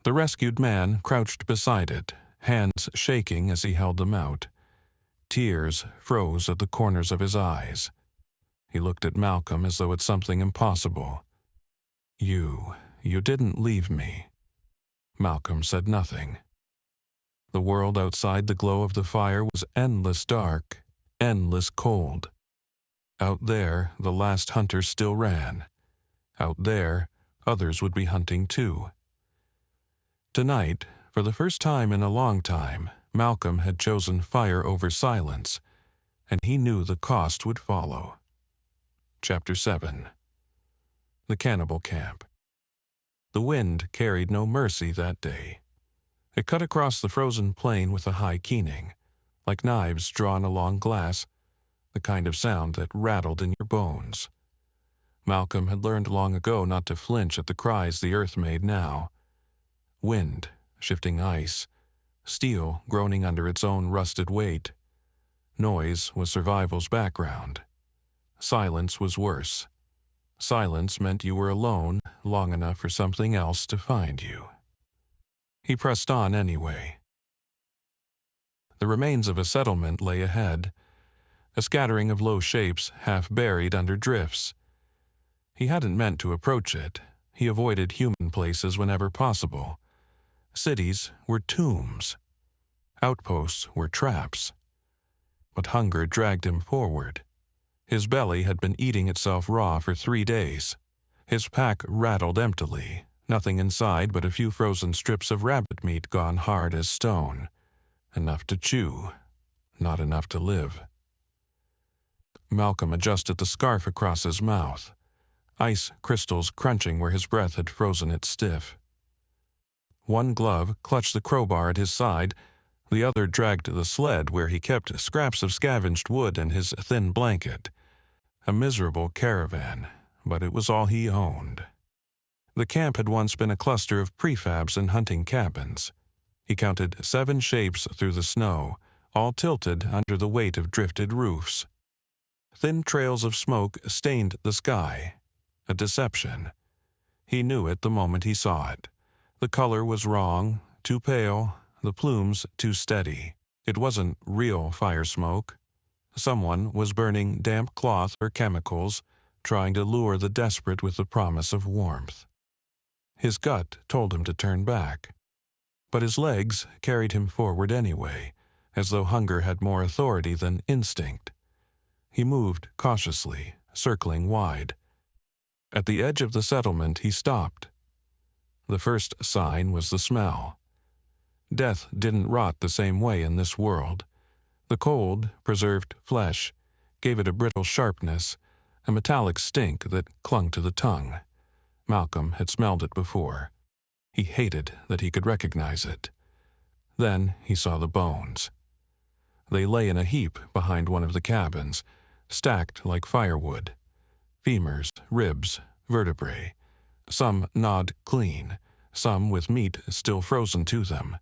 The rescued man crouched beside it, hands shaking as he held them out. Tears froze at the corners of his eyes. He looked at Malcolm as though it's something impossible. You didn't leave me." Malcolm said nothing. The world outside the glow of the fire was endless dark, endless cold. Out there, the last hunter still ran. Out there, others would be hunting too. Tonight, for the first time in a long time, Malcolm had chosen fire over silence, and he knew the cost would follow. Chapter 7. The Cannibal Camp. The wind carried no mercy that day. It cut across the frozen plain with a high keening, like knives drawn along glass, the kind of sound that rattled in your bones. Malcolm had learned long ago not to flinch at the cries the earth made now. Wind, shifting ice, steel groaning under its own rusted weight. Noise was survival's background. Silence was worse. Silence meant you were alone long enough for something else to find you. He pressed on anyway. The remains of a settlement lay ahead, a scattering of low shapes half buried under drifts. He hadn't meant to approach it. He avoided human places whenever possible. Cities were tombs. Outposts were traps. But hunger dragged him forward. His belly had been eating itself raw for 3 days. His pack rattled emptily, nothing inside but a few frozen strips of rabbit meat gone hard as stone. Enough to chew, not enough to live. Malcolm adjusted the scarf across his mouth, ice crystals crunching where his breath had frozen it stiff. One glove clutched the crowbar at his side, the other dragged the sled where he kept scraps of scavenged wood and his thin blanket. A miserable caravan, but it was all he owned. The camp had once been a cluster of prefabs and hunting cabins. He counted 7 shapes through the snow, all tilted under the weight of drifted roofs. Thin trails of smoke stained the sky. A deception. He knew it the moment he saw it. The color was wrong, too pale, the plumes too steady. It wasn't real fire smoke. Someone was burning damp cloth or chemicals, trying to lure the desperate with the promise of warmth. His gut told him to turn back, but his legs carried him forward anyway, as though hunger had more authority than instinct. He moved cautiously, circling wide. At the edge of the settlement, he stopped. The first sign was the smell. Death didn't rot the same way in this world. The cold, preserved flesh gave it a brittle sharpness, a metallic stink that clung to the tongue. Malcolm had smelled it before. He hated that he could recognize it. Then he saw the bones. They lay in a heap behind one of the cabins, stacked like firewood. Femurs, ribs, vertebrae. Some gnawed clean, some with meat still frozen to them.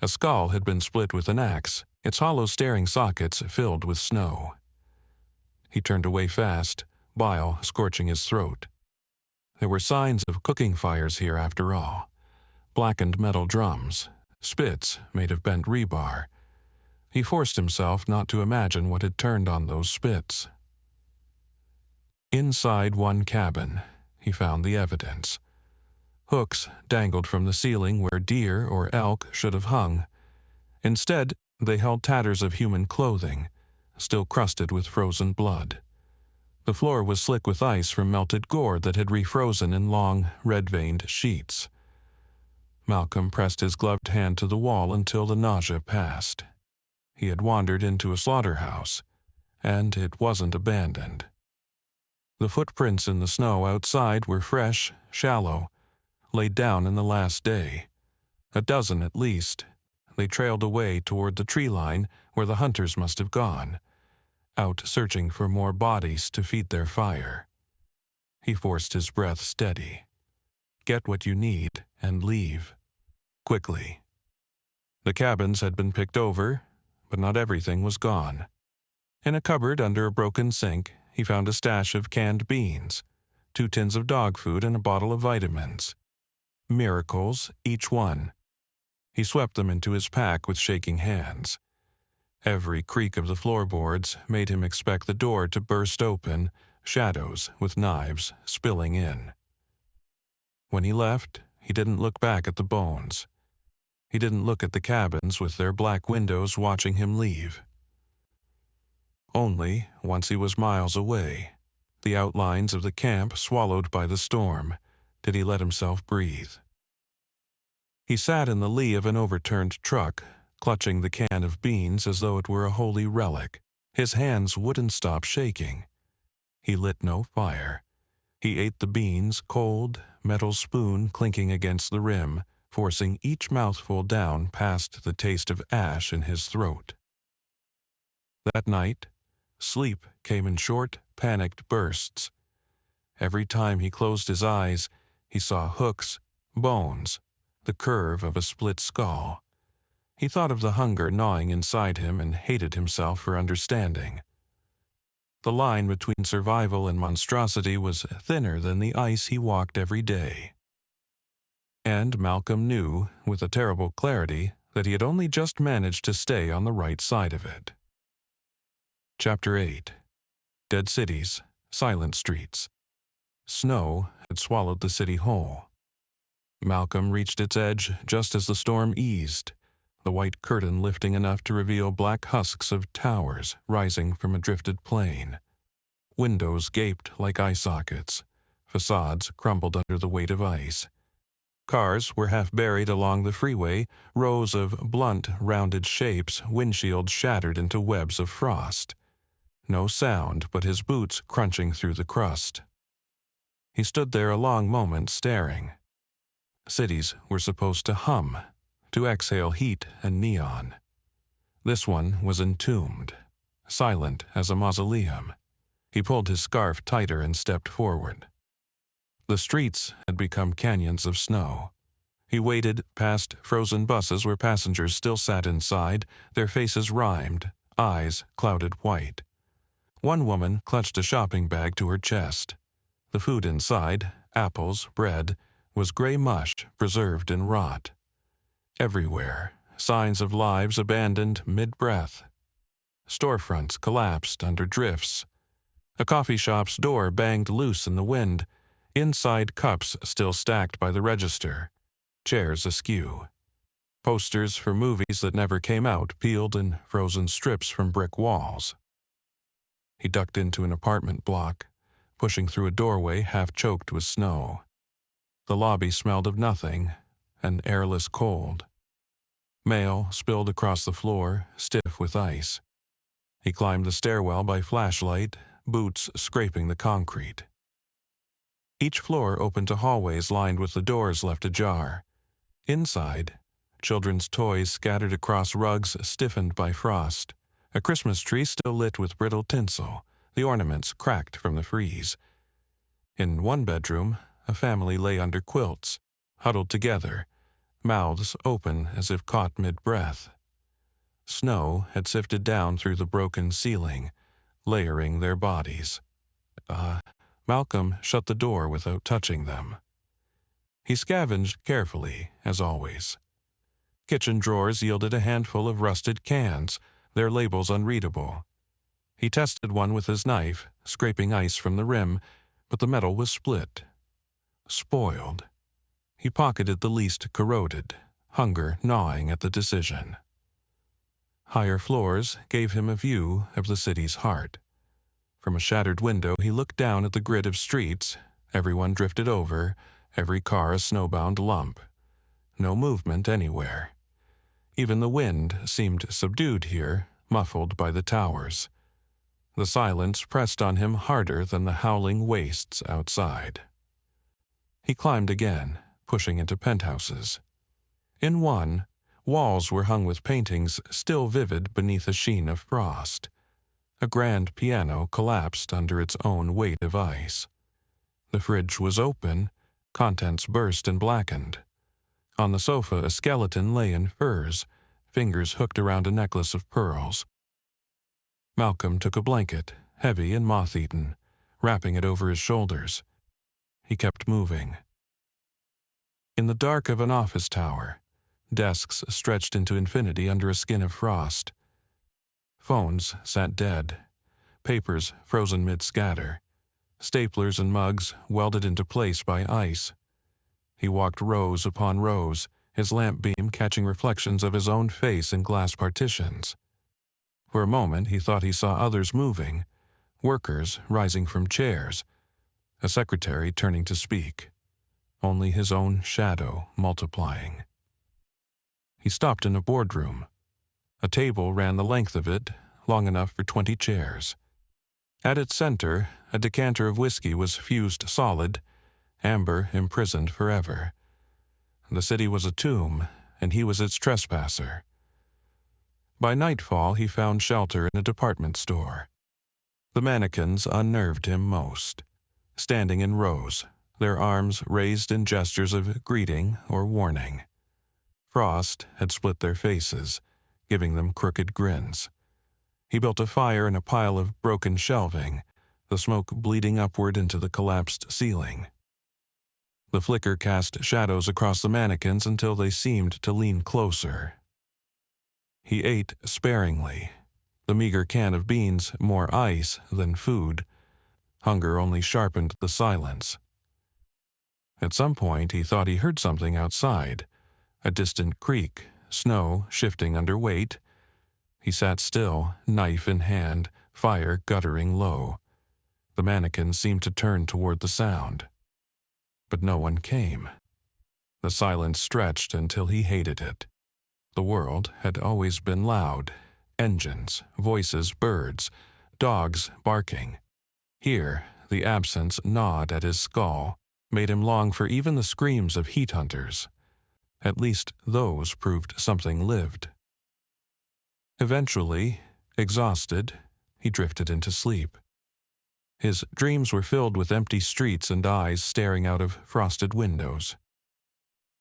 A skull had been split with an axe, its hollow staring sockets filled with snow. He turned away fast, bile scorching his throat. There were signs of cooking fires here after all. Blackened metal drums, spits made of bent rebar. He forced himself not to imagine what had turned on those spits. Inside one cabin, he found the evidence. Hooks dangled from the ceiling where deer or elk should have hung. Instead, they held tatters of human clothing, still crusted with frozen blood. The floor was slick with ice from melted gore that had refrozen in long, red-veined sheets. Malcolm pressed his gloved hand to the wall until the nausea passed. He had wandered into a slaughterhouse, and it wasn't abandoned. The footprints in the snow outside were fresh, shallow, laid down in the last day. A dozen at least. They trailed away toward the tree line where the hunters must have gone, out searching for more bodies to feed their fire. He forced his breath steady. Get what you need and leave. Quickly. The cabins had been picked over, but not everything was gone. In a cupboard under a broken sink, he found a stash of canned beans, 2 tins of dog food, and a bottle of vitamins. Miracles, each one. He swept them into his pack with shaking hands. Every creak of the floorboards made him expect the door to burst open, shadows with knives spilling in. When he left, he didn't look back at the bones. He didn't look at the cabins with their black windows watching him leave. Only, once he was miles away, the outlines of the camp swallowed by the storm, did he let himself breathe. He sat in the lee of an overturned truck, clutching the can of beans as though it were a holy relic. His hands wouldn't stop shaking. He lit no fire. He ate the beans cold, metal spoon clinking against the rim, forcing each mouthful down past the taste of ash in his throat. That night, sleep came in short, panicked bursts. Every time he closed his eyes, he saw hooks, bones, the curve of a split skull. He thought of the hunger gnawing inside him and hated himself for understanding. The line between survival and monstrosity was thinner than the ice he walked every day. And Malcolm knew, with a terrible clarity, that he had only just managed to stay on the right side of it. Chapter 8. Dead cities, silent streets. Snow had swallowed the city whole. Malcolm reached its edge just as the storm eased, the white curtain lifting enough to reveal black husks of towers rising from a drifted plain. Windows gaped like eye sockets. Facades crumbled under the weight of ice. Cars were half buried along the freeway, rows of blunt, rounded shapes, windshields shattered into webs of frost. No sound but his boots crunching through the crust. He stood there a long moment staring. Cities were supposed to hum, to exhale heat and neon. This one was entombed, silent as a mausoleum. He pulled his scarf tighter and stepped forward. The streets had become canyons of snow. He waded past frozen buses where passengers still sat inside, their faces rimed, eyes clouded white. One woman clutched a shopping bag to her chest. The food inside, apples, bread, was gray mush preserved in rot. Everywhere, signs of lives abandoned mid-breath. Storefronts collapsed under drifts. A coffee shop's door banged loose in the wind, inside cups still stacked by the register, chairs askew. Posters for movies that never came out peeled in frozen strips from brick walls. He ducked into an apartment block, pushing through a doorway half choked with snow. The lobby smelled of nothing, an airless cold. Mail spilled across the floor, stiff with ice. He climbed the stairwell by flashlight, boots scraping the concrete. Each floor opened to hallways lined with the doors left ajar. Inside, children's toys scattered across rugs stiffened by frost, a Christmas tree still lit with brittle tinsel, the ornaments cracked from the freeze. In one bedroom, a family lay under quilts, huddled together, mouths open as if caught mid-breath. Snow had sifted down through the broken ceiling, layering their bodies. Malcolm shut the door without touching them. He scavenged carefully, as always. Kitchen drawers yielded a handful of rusted cans, their labels unreadable. He tested one with his knife, scraping ice from the rim, but the metal was split. Spoiled. He pocketed the least corroded, hunger gnawing at the decision. Higher floors gave him a view of the city's heart. From a shattered window he looked down at the grid of streets, everyone drifted over, every car a snowbound lump. No movement anywhere. Even the wind seemed subdued here, muffled by the towers. The silence pressed on him harder than the howling wastes outside. He climbed again, pushing into penthouses. In one, walls were hung with paintings still vivid beneath a sheen of frost. A grand piano collapsed under its own weight of ice. The fridge was open, contents burst and blackened. On the sofa a skeleton lay in furs, fingers hooked around a necklace of pearls. Malcolm took a blanket, heavy and moth-eaten, wrapping it over his shoulders. He kept moving. In the dark of an office tower, desks stretched into infinity under a skin of frost. Phones sat dead, papers frozen mid-scatter, staplers and mugs welded into place by ice. He walked rows upon rows, his lamp beam catching reflections of his own face in glass partitions. For a moment he thought he saw others moving, workers rising from chairs, a secretary turning to speak, only his own shadow multiplying. He stopped in a boardroom. A table ran the length of it, long enough for 20 chairs. At its center, a decanter of whiskey was fused solid, amber imprisoned forever. The city was a tomb, and he was its trespasser. By nightfall he found shelter in a department store. The mannequins unnerved him most, standing in rows, their arms raised in gestures of greeting or warning. Frost had split their faces, giving them crooked grins. He built a fire in a pile of broken shelving, the smoke bleeding upward into the collapsed ceiling. The flicker cast shadows across the mannequins until they seemed to lean closer. He ate sparingly, the meager can of beans more ice than food. Hunger only sharpened the silence. At some point he thought he heard something outside, a distant creak, snow shifting under weight. He sat still, knife in hand, fire guttering low. The mannequin seemed to turn toward the sound. But no one came. The silence stretched until he hated it. The world had always been loud. Engines, voices, birds, dogs barking. Here, the absence gnawed at his skull, made him long for even the screams of heat hunters. At least those proved something lived. Eventually, exhausted, he drifted into sleep. His dreams were filled with empty streets and eyes staring out of frosted windows.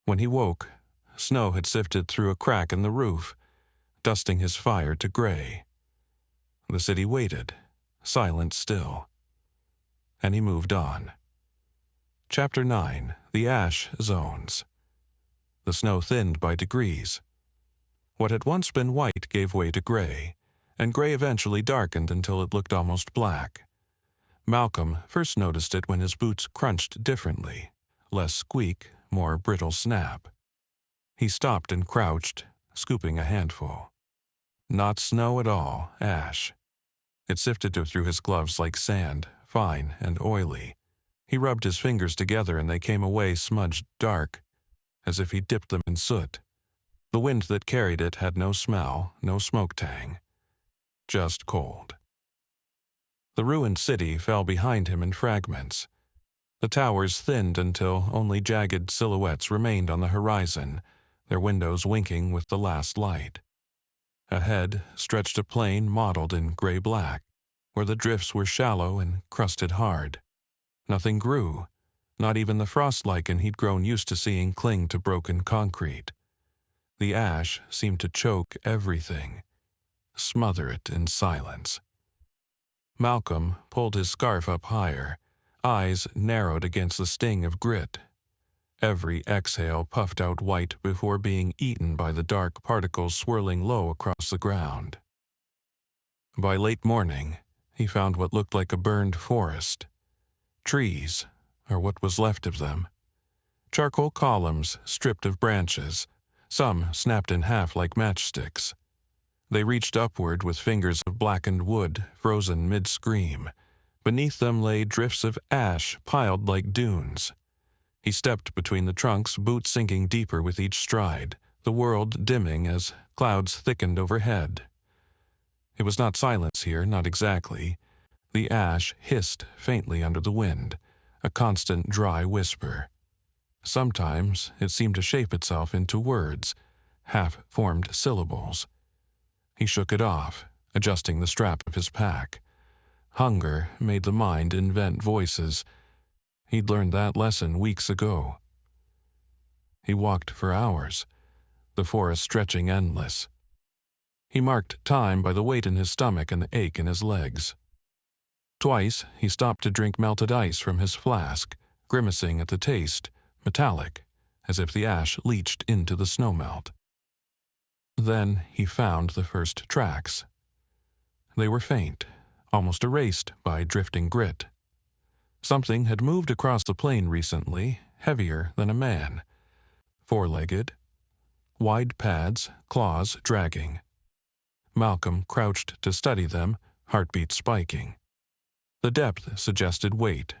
When he woke, snow had sifted through a crack in the roof, dusting his fire to gray. The city waited, silent still. And he moved on. Chapter 9, The Ash Zones. The snow thinned by degrees. What had once been white gave way to gray, and gray eventually darkened until it looked almost black. Malcolm first noticed it when his boots crunched differently, less squeak, more brittle snap. He stopped and crouched, scooping a handful. Not snow at all, ash. It sifted through his gloves like sand, fine and oily. He rubbed his fingers together and they came away smudged dark, as if he dipped them in soot. The wind that carried it had no smell, no smoke tang, just cold. The ruined city fell behind him in fragments. The towers thinned until only jagged silhouettes remained on the horizon, their windows winking with the last light. Ahead stretched a plain mottled in gray-black, where the drifts were shallow and crusted hard. Nothing grew, not even the frost lichen he'd grown used to seeing cling to broken concrete. The ash seemed to choke everything, smother it in silence. Malcolm pulled his scarf up higher, eyes narrowed against the sting of grit. Every exhale puffed out white before being eaten by the dark particles swirling low across the ground. By late morning, he found what looked like a burned forest. Trees, or what was left of them. Charcoal columns stripped of branches, some snapped in half like matchsticks. They reached upward with fingers of blackened wood frozen mid-scream. Beneath them lay drifts of ash piled like dunes. He stepped between the trunks, boots sinking deeper with each stride, the world dimming as clouds thickened overhead. It was not silence here, not exactly. The ash hissed faintly under the wind, a constant dry whisper. Sometimes it seemed to shape itself into words, half-formed syllables. He shook it off, adjusting the strap of his pack. Hunger made the mind invent voices. He'd learned that lesson weeks ago. He walked for hours, the forest stretching endless. He marked time by the weight in his stomach and the ache in his legs. Twice he stopped to drink melted ice from his flask, grimacing at the taste, metallic, as if the ash leached into the snowmelt. Then he found the first tracks. They were faint, almost erased by drifting grit. Something had moved across the plain recently, heavier than a man. Four-legged, wide pads, claws dragging. Malcolm crouched to study them, heartbeat spiking. The depth suggested weight,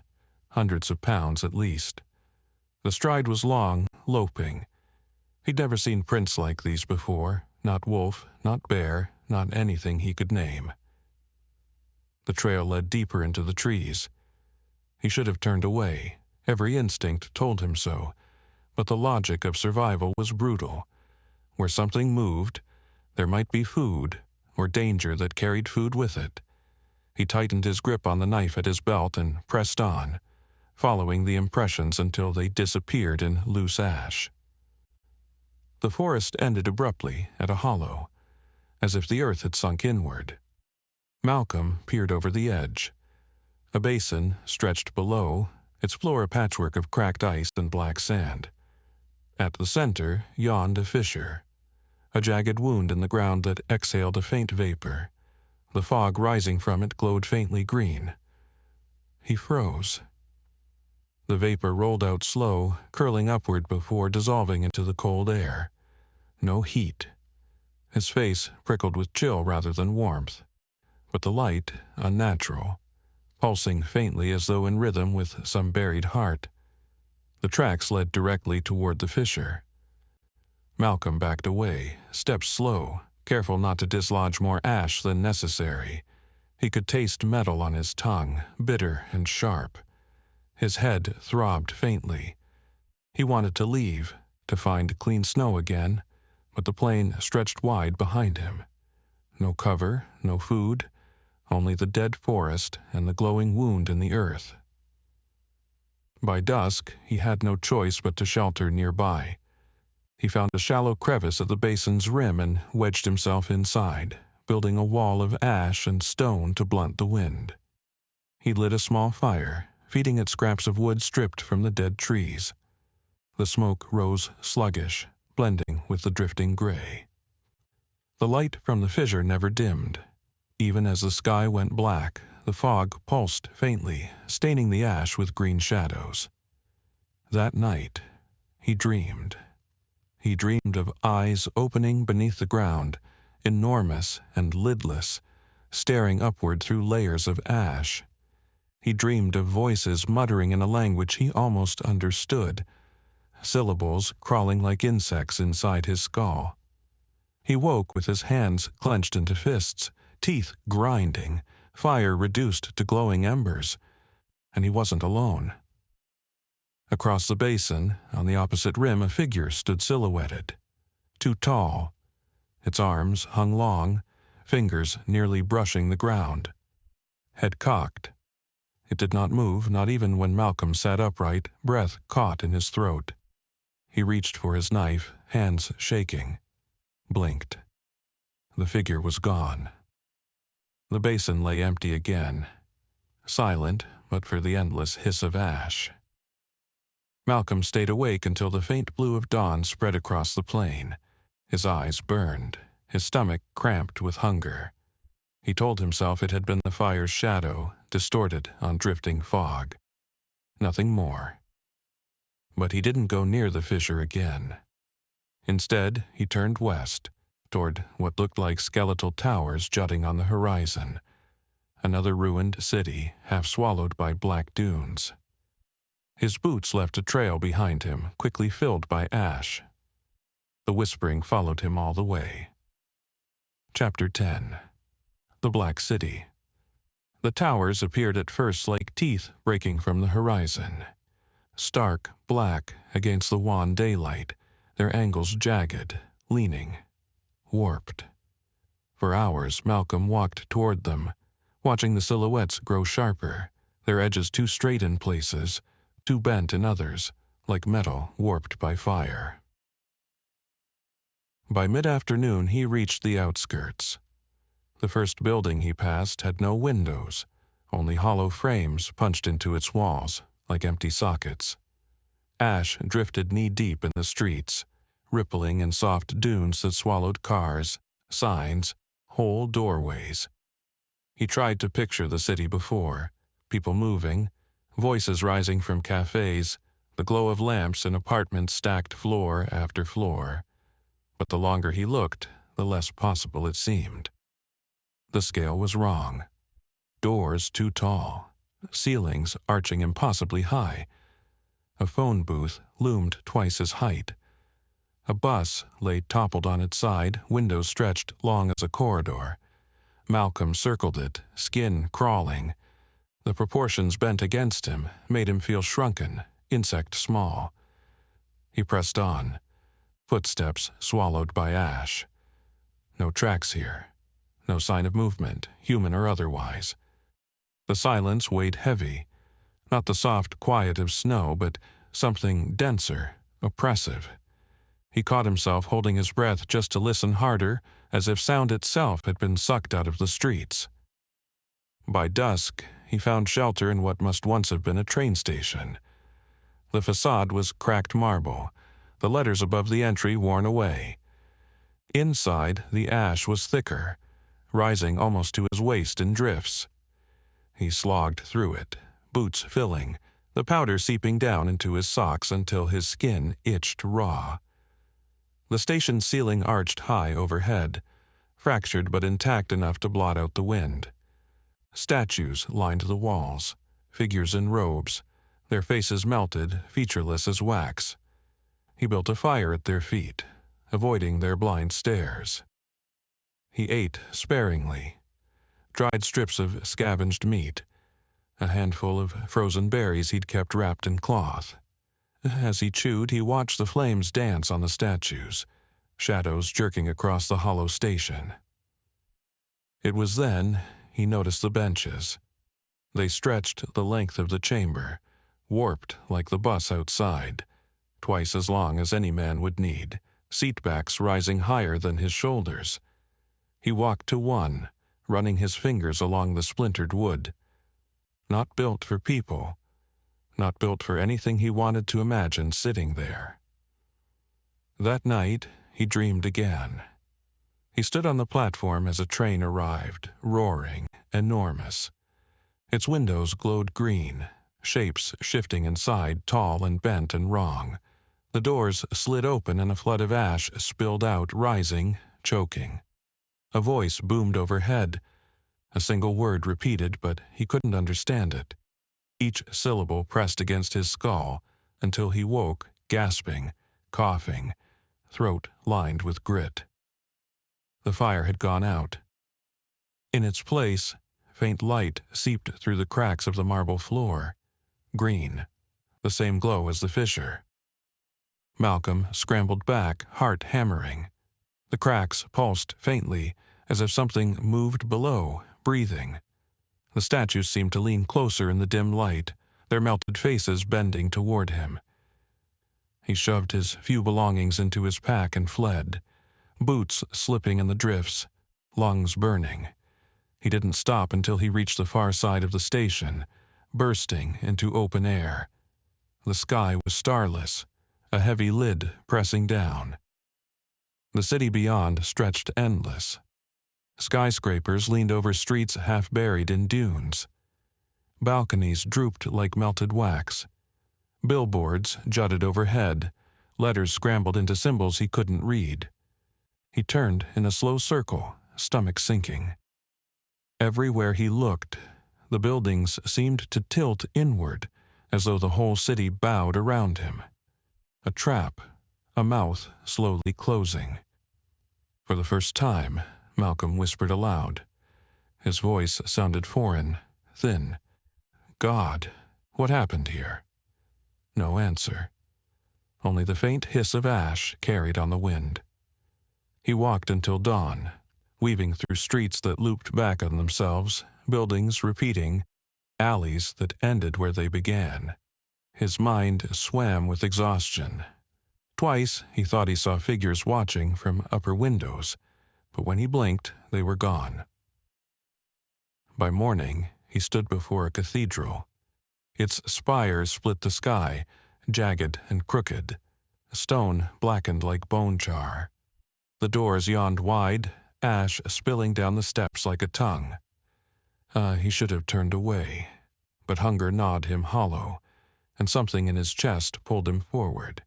hundreds of pounds at least. The stride was long, loping. He'd never seen prints like these before, not wolf, not bear, not anything he could name. The trail led deeper into the trees. He should have turned away. Every instinct told him so. But the logic of survival was brutal. Where something moved, there might be food, or danger that carried food with it. He tightened his grip on the knife at his belt and pressed on, following the impressions until they disappeared in loose ash. The forest ended abruptly at a hollow, as if the earth had sunk inward. Malcolm peered over the edge. A basin stretched below, its floor a patchwork of cracked ice and black sand. At the center yawned a fissure, a jagged wound in the ground that exhaled a faint vapor. The fog rising from it glowed faintly green. He froze. The vapor rolled out slow, curling upward before dissolving into the cold air. No heat. His face prickled with chill rather than warmth, but the light unnatural, pulsing faintly as though in rhythm with some buried heart. The tracks led directly toward the fissure. Malcolm backed away, steps slow, careful not to dislodge more ash than necessary. He could taste metal on his tongue, bitter and sharp. His head throbbed faintly. He wanted to leave, to find clean snow again, but the plain stretched wide behind him. No cover, no food, only the dead forest and the glowing wound in the earth. By dusk, he had no choice but to shelter nearby. He found a shallow crevice at the basin's rim and wedged himself inside, building a wall of ash and stone to blunt the wind. He lit a small fire, feeding it scraps of wood stripped from the dead trees. The smoke rose sluggish, blending with the drifting gray. The light from the fissure never dimmed. Even as the sky went black, the fog pulsed faintly, staining the ash with green shadows. That night, he dreamed. He dreamed of eyes opening beneath the ground, enormous and lidless, staring upward through layers of ash. He dreamed of voices muttering in a language he almost understood, syllables crawling like insects inside his skull. He woke with his hands clenched into fists, teeth grinding, fire reduced to glowing embers, and he wasn't alone. Across the basin, on the opposite rim, a figure stood silhouetted. Too tall. Its arms hung long, fingers nearly brushing the ground. Head cocked. It did not move, not even when Malcolm sat upright, breath caught in his throat. He reached for his knife, hands shaking. Blinked. The figure was gone. The basin lay empty again. Silent, but for the endless hiss of ash. Malcolm stayed awake until the faint blue of dawn spread across the plain. His eyes burned, his stomach cramped with hunger. He told himself it had been the fire's shadow, distorted on drifting fog. Nothing more. But he didn't go near the fissure again. Instead, he turned west, toward what looked like skeletal towers jutting on the horizon. Another ruined city, half swallowed by black dunes. His boots left a trail behind him, quickly filled by ash. The whispering followed him all the way. Chapter 10. The Black City. The towers appeared at first like teeth breaking from the horizon. Stark black against the wan daylight, their angles jagged, leaning, warped. For hours, Malcolm walked toward them, watching the silhouettes grow sharper, their edges too straight in places, too bent in others, like metal warped by fire. By mid-afternoon, he reached the outskirts. The first building he passed had no windows, only hollow frames punched into its walls, like empty sockets. Ash drifted knee-deep in the streets, rippling in soft dunes that swallowed cars, signs, whole doorways. He tried to picture the city before, people moving, voices rising from cafes, the glow of lamps in apartments stacked floor after floor. But the longer he looked, the less possible it seemed. The scale was wrong. Doors too tall, ceilings arching impossibly high. A phone booth loomed twice his height. A bus lay toppled on its side, windows stretched long as a corridor. Malcolm circled it, skin crawling. The proportions bent against him, made him feel shrunken, insect small. He pressed on, footsteps swallowed by ash. No tracks here, no sign of movement, human or otherwise. The silence weighed heavy, not the soft quiet of snow, but something denser, oppressive. He caught himself holding his breath just to listen harder, as if sound itself had been sucked out of the streets. By dusk, he found shelter in what must once have been a train station. The facade was cracked marble, the letters above the entry worn away. Inside, the ash was thicker, rising almost to his waist in drifts. He slogged through it, boots filling, the powder seeping down into his socks until his skin itched raw. The station ceiling arched high overhead, fractured but intact enough to blot out the wind. Statues lined the walls, figures in robes, their faces melted, featureless as wax. He built a fire at their feet, avoiding their blind stares. He ate sparingly, dried strips of scavenged meat, a handful of frozen berries he'd kept wrapped in cloth. As he chewed, he watched the flames dance on the statues, shadows jerking across the hollow station. It was then he noticed the benches. They stretched the length of the chamber, warped like the bus outside, twice as long as any man would need, seatbacks rising higher than his shoulders. He walked to one, running his fingers along the splintered wood. Not built for people, not built for anything he wanted to imagine sitting there. That night, he dreamed again. He stood on the platform as a train arrived, roaring, enormous. Its windows glowed green, shapes shifting inside, tall and bent and wrong. The doors slid open and a flood of ash spilled out, rising, choking. A voice boomed overhead. A single word repeated, but he couldn't understand it. Each syllable pressed against his skull until he woke, gasping, coughing, throat lined with grit. The fire had gone out. In its place, faint light seeped through the cracks of the marble floor. Green, the same glow as the fissure. Malcolm scrambled back, heart hammering. The cracks pulsed faintly, as if something moved below, breathing. The statues seemed to lean closer in the dim light, their melted faces bending toward him. He shoved his few belongings into his pack and fled, boots slipping in the drifts, lungs burning. He didn't stop until he reached the far side of the station, bursting into open air. The sky was starless, a heavy lid pressing down. The city beyond stretched endless. Skyscrapers leaned over streets half buried in dunes. Balconies drooped like melted wax. Billboards jutted overhead, letters scrambled into symbols he couldn't read. He turned in a slow circle, stomach sinking. Everywhere he looked, the buildings seemed to tilt inward, as though the whole city bowed around him. A trap, a mouth slowly closing. For the first time, Malcolm whispered aloud. His voice sounded foreign, thin. God, what happened here? No answer. Only the faint hiss of ash carried on the wind. He walked until dawn, weaving through streets that looped back on themselves, buildings repeating, alleys that ended where they began. His mind swam with exhaustion. Twice he thought he saw figures watching from upper windows, but when he blinked, they were gone. By morning, he stood before a cathedral. Its spire split the sky, jagged and crooked, stone blackened like bone char. The doors yawned wide, ash spilling down the steps like a tongue. He should have turned away, but hunger gnawed him hollow, and something in his chest pulled him forward.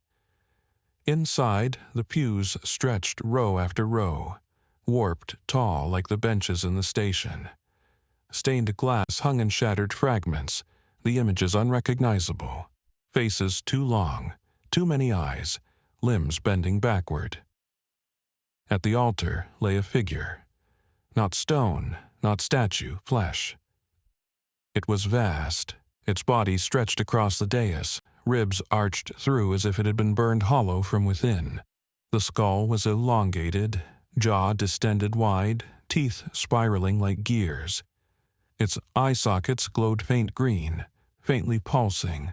Inside, the pews stretched row after row, warped tall like the benches in the station. Stained glass hung in shattered fragments, the images unrecognizable, faces too long, too many eyes, limbs bending backward. At the altar lay a figure, not stone, not statue, flesh. It was vast, its body stretched across the dais, ribs arched through as if it had been burned hollow from within. The skull was elongated, jaw distended wide, teeth spiraling like gears. Its eye sockets glowed faint green, faintly pulsing,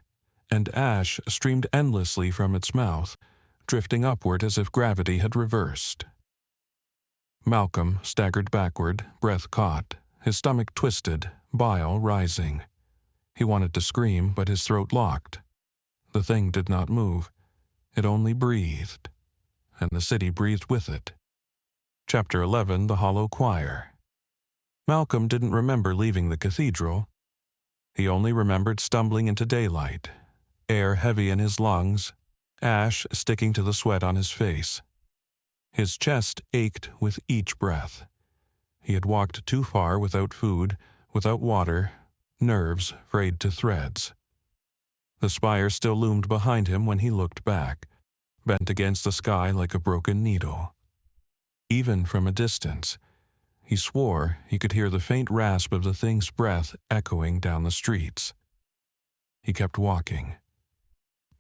and ash streamed endlessly from its mouth, drifting upward as if gravity had reversed. Malcolm staggered backward, breath caught, his stomach twisted, bile rising. He wanted to scream, but his throat locked. The thing did not move. It only breathed, and the city breathed with it. Chapter 11, The Hollow Choir. Malcolm didn't remember leaving the cathedral. He only remembered stumbling into daylight, air heavy in his lungs, ash sticking to the sweat on his face. His chest ached with each breath. He had walked too far without food, without water, nerves frayed to threads. The spire still loomed behind him when he looked back, bent against the sky like a broken needle. Even from a distance, he swore he could hear the faint rasp of the thing's breath echoing down the streets. He kept walking.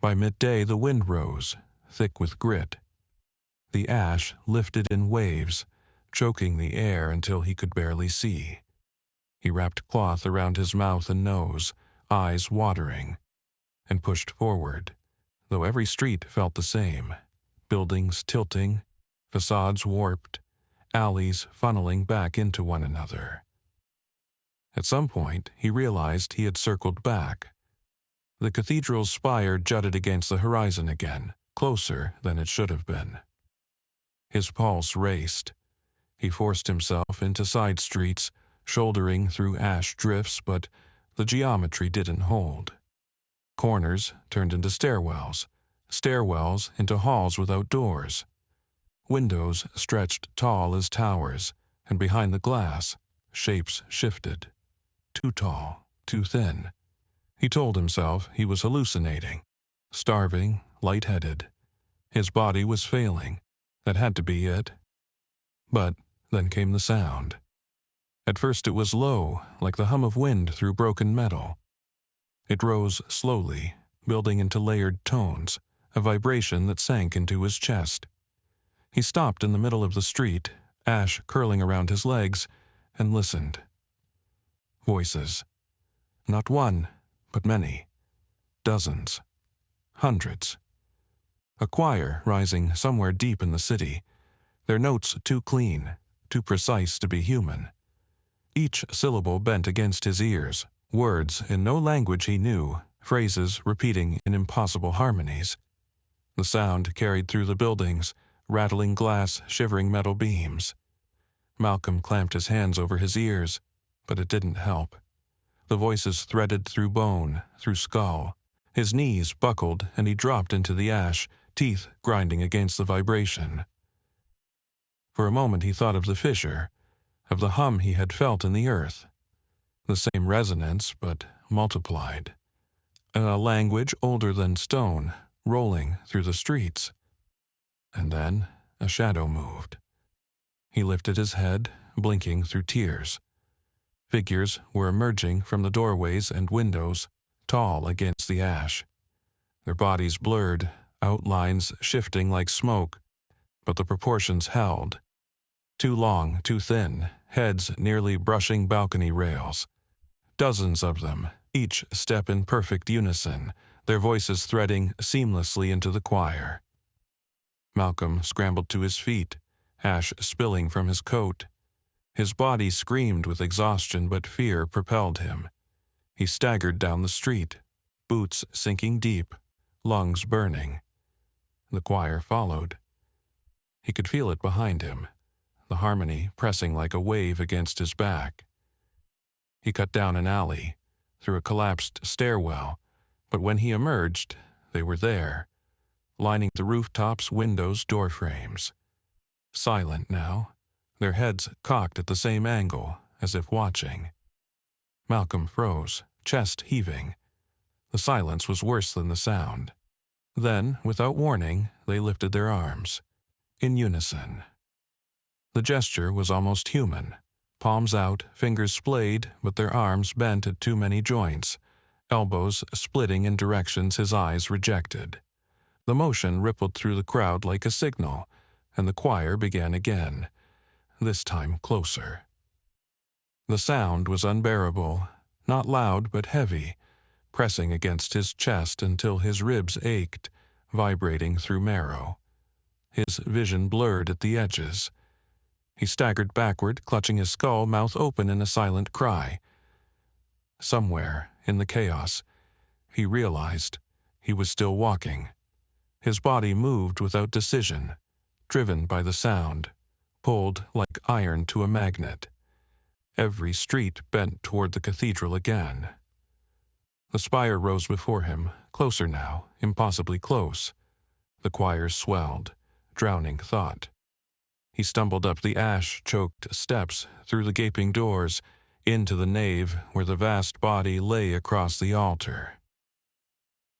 By midday the wind rose, thick with grit. The ash lifted in waves, choking the air until he could barely see. He wrapped cloth around his mouth and nose, eyes watering, and pushed forward, though every street felt the same, buildings tilting, facades warped, alleys funneling back into one another. At some point, he realized he had circled back. The cathedral's spire jutted against the horizon again, closer than it should have been. His pulse raced. He forced himself into side streets, shouldering through ash drifts, but the geometry didn't hold. Corners turned into stairwells, stairwells into halls without doors. Windows stretched tall as towers, and behind the glass, shapes shifted. Too tall, too thin. He told himself he was hallucinating, starving, lightheaded. His body was failing. That had to be it. But Then came the sound. At first it was low, like the hum of wind through broken metal. It rose slowly, building into layered tones, a vibration that sank into his chest. He stopped in the middle of the street, ash curling around his legs, and listened. Voices. Not one, but many. Dozens. Hundreds. A choir rising somewhere deep in the city, their notes too clean, too precise to be human. Each syllable bent against his ears, words in no language he knew, phrases repeating in impossible harmonies. The sound carried through the buildings, rattling glass, shivering metal beams. Malcolm clamped his hands over his ears, but it didn't help. The voices threaded through bone, through skull. His knees buckled and he dropped into the ash, teeth grinding against the vibration. For a moment he thought of the fissure, of the hum he had felt in the earth. The same resonance, but multiplied. A language older than stone, rolling through the streets. And then a shadow moved. He lifted his head, blinking through tears. Figures were emerging from the doorways and windows, tall against the ash. Their bodies blurred, outlines shifting like smoke, but the proportions held. Too long, too thin, heads nearly brushing balcony rails. Dozens of them, each step in perfect unison, their voices threading seamlessly into the choir. Malcolm scrambled to his feet, ash spilling from his coat. His body screamed with exhaustion, but fear propelled him. He staggered down the street, boots sinking deep, lungs burning. The choir followed. He could feel it behind him, the harmony pressing like a wave against his back. He cut down an alley, through a collapsed stairwell, but when he emerged, they were there, lining the rooftops, windows, door frames. Silent now, their heads cocked at the same angle, as if watching. Malcolm froze, chest heaving. The silence was worse than the sound. Then, without warning, they lifted their arms, in unison. The gesture was almost human. Palms out, fingers splayed, but their arms bent at too many joints, elbows splitting in directions his eyes rejected. The motion rippled through the crowd like a signal, and the choir began again, this time closer. The sound was unbearable, not loud but heavy, pressing against his chest until his ribs ached, vibrating through marrow. His vision blurred at the edges. He staggered backward, clutching his skull, mouth open in a silent cry. Somewhere, in the chaos, he realized he was still walking. His body moved without decision, driven by the sound, pulled like iron to a magnet. Every street bent toward the cathedral again. The spire rose before him, closer now, impossibly close. The choir swelled, drowning thought. He stumbled up the ash-choked steps, through the gaping doors, into the nave where the vast body lay across the altar.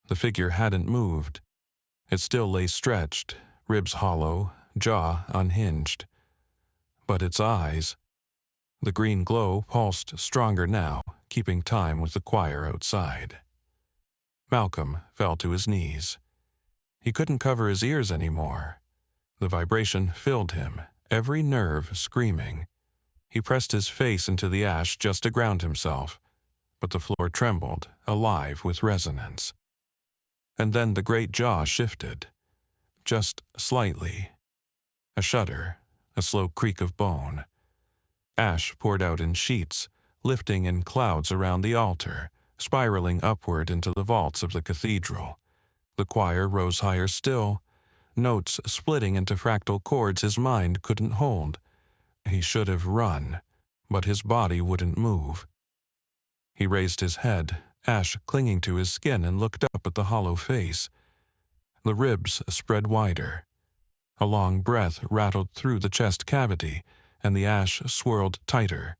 The figure hadn't moved. It still lay stretched, ribs hollow, jaw unhinged. But its eyes, the green glow pulsed stronger now, keeping time with the choir outside. Malcolm fell to his knees. He couldn't cover his ears anymore. The vibration filled him, every nerve screaming. He pressed his face into the ash just to ground himself, but the floor trembled, alive with resonance. And then the great jaw shifted, just slightly. A shudder, a slow creak of bone. Ash poured out in sheets, lifting in clouds around the altar, spiraling upward into the vaults of the cathedral. The choir rose higher still, notes splitting into fractal chords his mind couldn't hold. He should have run, but his body wouldn't move. He raised his head, ash clinging to his skin, and looked up at the hollow face. The ribs spread wider. A long breath rattled through the chest cavity, and the ash swirled tighter,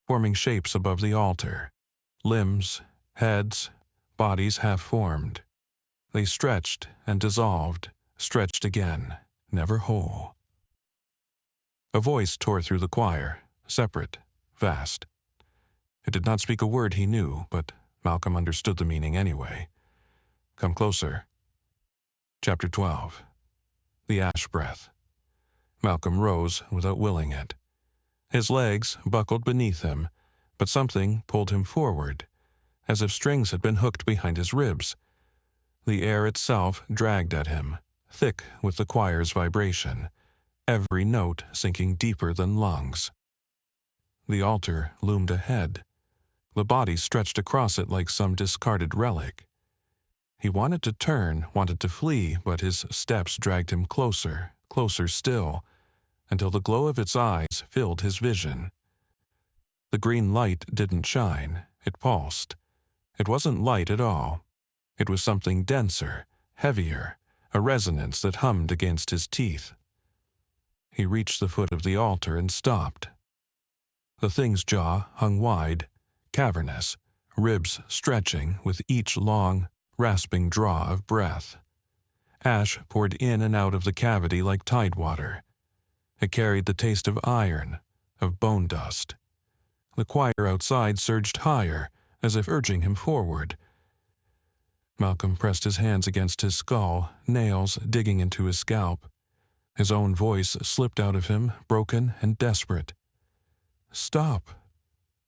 forming shapes above the altar. Limbs, heads, bodies half-formed. They stretched and dissolved, stretched again, never whole. A voice tore through the choir, separate, vast. It did not speak a word he knew, but Malcolm understood the meaning anyway. Come closer. Chapter 12. The Ash Breath. Malcolm rose without willing it. His legs buckled beneath him, but something pulled him forward, as if strings had been hooked behind his ribs. The air itself dragged at him, thick with the choir's vibration, every note sinking deeper than lungs. The altar loomed ahead. The body stretched across it like some discarded relic. He wanted to turn, wanted to flee, but his steps dragged him closer, closer still, until the glow of its eyes filled his vision. The green light didn't shine, it pulsed. It wasn't light at all. It was something denser, heavier, a resonance that hummed against his teeth. He reached the foot of the altar and stopped. The thing's jaw hung wide, cavernous, ribs stretching with each long, rasping draw of breath. Ash poured in and out of the cavity like tidewater. It carried the taste of iron, of bone dust. The choir outside surged higher, as if urging him forward. Malcolm pressed his hands against his skull, nails digging into his scalp. His own voice slipped out of him, broken and desperate. Stop.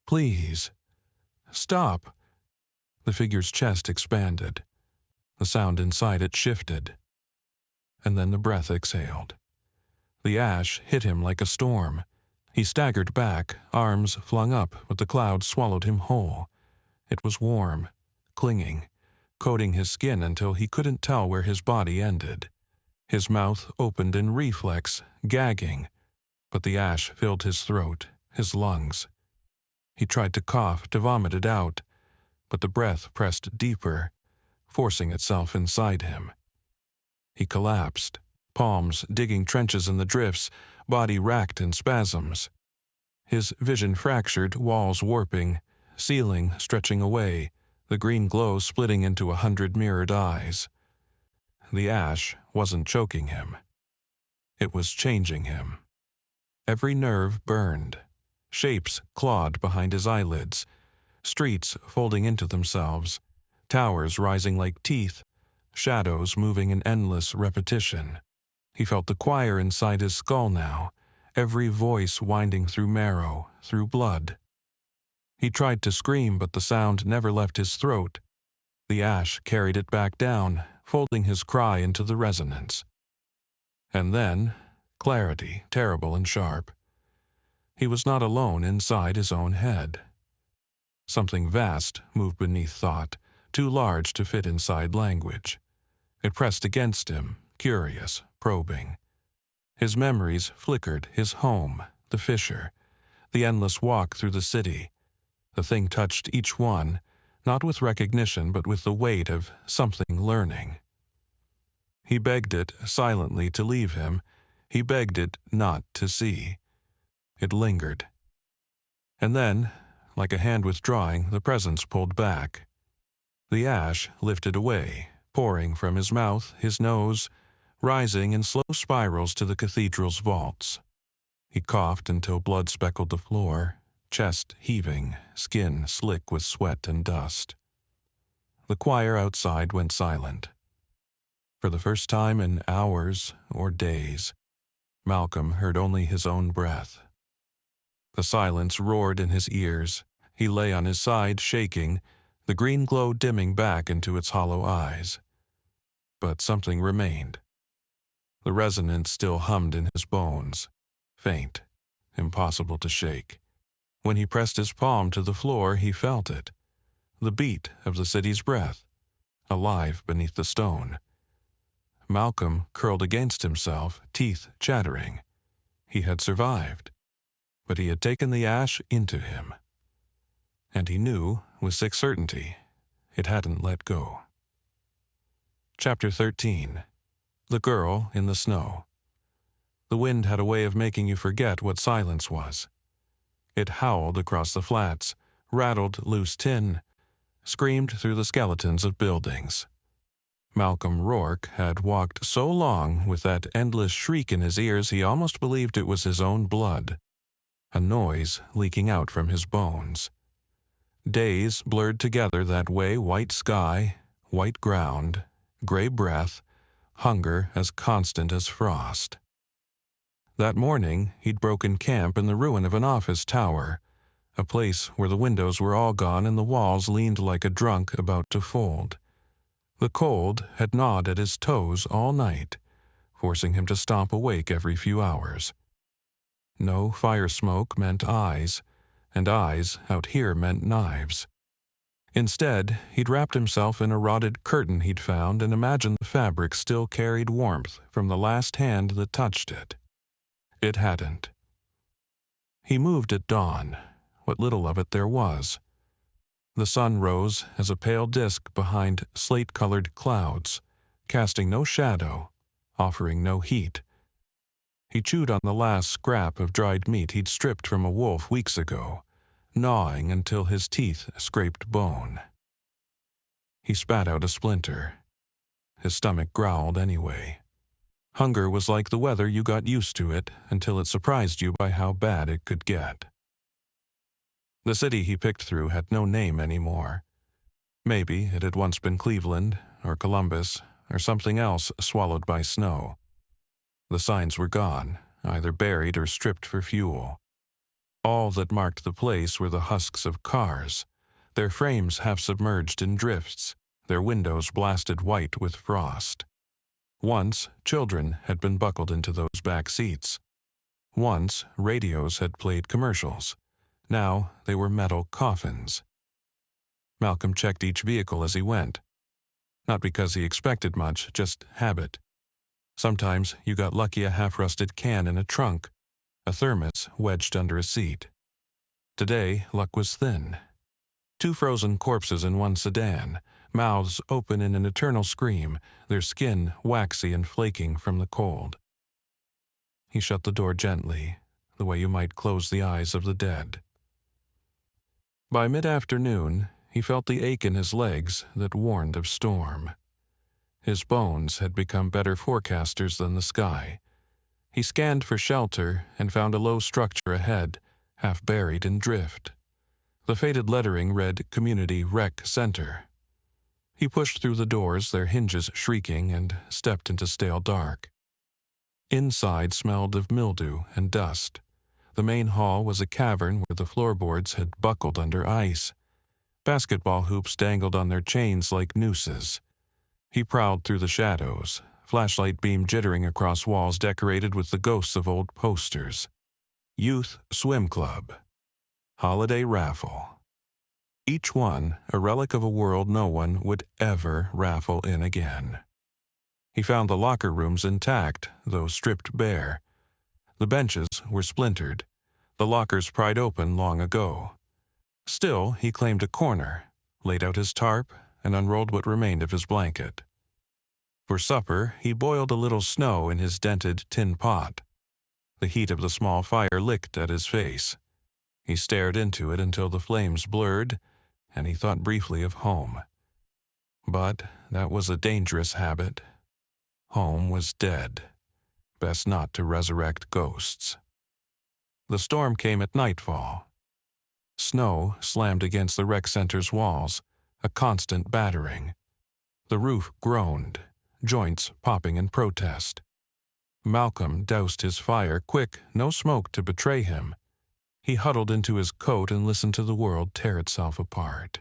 Please. Stop. The figure's chest expanded. The sound inside it shifted. And then the breath exhaled. The ash hit him like a storm. He staggered back, arms flung up, but the cloud swallowed him whole. It was warm, clinging, coating his skin until he couldn't tell where his body ended. His mouth opened in reflex, gagging, but the ash filled his throat, his lungs. He tried to cough, to vomit it out, but the breath pressed deeper, forcing itself inside him. He collapsed, palms digging trenches in the drifts, body racked in spasms. His vision fractured, walls warping, ceiling stretching away, the green glow splitting into 100 mirrored eyes. The ash wasn't choking him. It was changing him. Every nerve burned. Shapes clawed behind his eyelids. Streets folding into themselves. Towers rising like teeth. Shadows moving in endless repetition. He felt the choir inside his skull now, every voice winding through marrow, through blood. He tried to scream, but the sound never left his throat. The ash carried it back down, folding his cry into the resonance. And then, clarity, terrible and sharp. He was not alone inside his own head. Something vast moved beneath thought, too large to fit inside language. It pressed against him, curious, probing. His memories flickered, his home, the fissure, the endless walk through the city. The thing touched each one, not with recognition but with the weight of something learning. He begged it silently to leave him. He begged it not to see. It lingered. And then, like a hand withdrawing, the presence pulled back. The ash lifted away, pouring from his mouth, his nose, rising in slow spirals to the cathedral's vaults. He coughed until blood speckled the floor, chest heaving, skin slick with sweat and dust. The choir outside went silent. For the first time in hours or days, Malcolm heard only his own breath. The silence roared in his ears. He lay on his side, shaking, the green glow dimming back into its hollow eyes. But something remained. The resonance still hummed in his bones, faint, impossible to shake. When he pressed his palm to the floor, he felt it. The beat of the city's breath, alive beneath the stone. Malcolm curled against himself, teeth chattering. He had survived, but he had taken the ash into him. And he knew, with sick certainty, it hadn't let go. Chapter 13. The Girl in the Snow. The wind had a way of making you forget what silence was. It howled across the flats, rattled loose tin, screamed through the skeletons of buildings. Malcolm Rourke had walked so long with that endless shriek in his ears he almost believed it was his own blood, a noise leaking out from his bones. Days blurred together that way, white sky, white ground, gray breath, hunger as constant as frost. That morning, he'd broken camp in the ruin of an office tower, a place where the windows were all gone and the walls leaned like a drunk about to fold. The cold had gnawed at his toes all night, forcing him to stomp awake every few hours. No fire smoke meant eyes, and eyes out here meant knives. Instead, he'd wrapped himself in a rotted curtain he'd found and imagined the fabric still carried warmth from the last hand that touched it. It hadn't. He moved at dawn, what little of it there was. The sun rose as a pale disk behind slate-colored clouds, casting no shadow, offering no heat. He chewed on the last scrap of dried meat he'd stripped from a wolf weeks ago, gnawing until his teeth scraped bone. He spat out a splinter. His stomach growled anyway. Hunger was like the weather, you got used to it until it surprised you by how bad it could get. The city he picked through had no name anymore. Maybe it had once been Cleveland, or Columbus, or something else swallowed by snow. The signs were gone, either buried or stripped for fuel. All that marked the place were the husks of cars, their frames half submerged in drifts, their windows blasted white with frost. Once, children had been buckled into those back seats. Once, radios had played commercials. Now they were metal coffins. Malcolm checked each vehicle as he went. Not because he expected much, just habit. Sometimes you got lucky, a half-rusted can in a trunk, a thermos wedged under a seat. Today, luck was thin. 2 frozen corpses in one sedan, mouths open in an eternal scream, their skin waxy and flaking from the cold. He shut the door gently, the way you might close the eyes of the dead. By mid-afternoon, he felt the ache in his legs that warned of storm. His bones had become better forecasters than the sky. He scanned for shelter and found a low structure ahead, half buried in drift. The faded lettering read Community Rec Center. He pushed through the doors, their hinges shrieking, and stepped into stale dark. Inside smelled of mildew and dust. The main hall was a cavern where the floorboards had buckled under ice. Basketball hoops dangled on their chains like nooses. He prowled through the shadows, flashlight beam jittering across walls decorated with the ghosts of old posters. Youth Swim Club. Holiday Raffle. Each one a relic of a world no one would ever raffle in again. He found the locker rooms intact, though stripped bare. The benches were splintered, the lockers pried open long ago. Still, he claimed a corner, laid out his tarp, and unrolled what remained of his blanket. For supper, he boiled a little snow in his dented tin pot. The heat of the small fire licked at his face. He stared into it until the flames blurred, and he thought briefly of home. But that was a dangerous habit. Home was dead. Best not to resurrect ghosts. The storm came at nightfall. Snow slammed against the rec center's walls, a constant battering. The roof groaned, joints popping in protest. Malcolm doused his fire quick, no smoke to betray him. He huddled into his coat and listened to the world tear itself apart.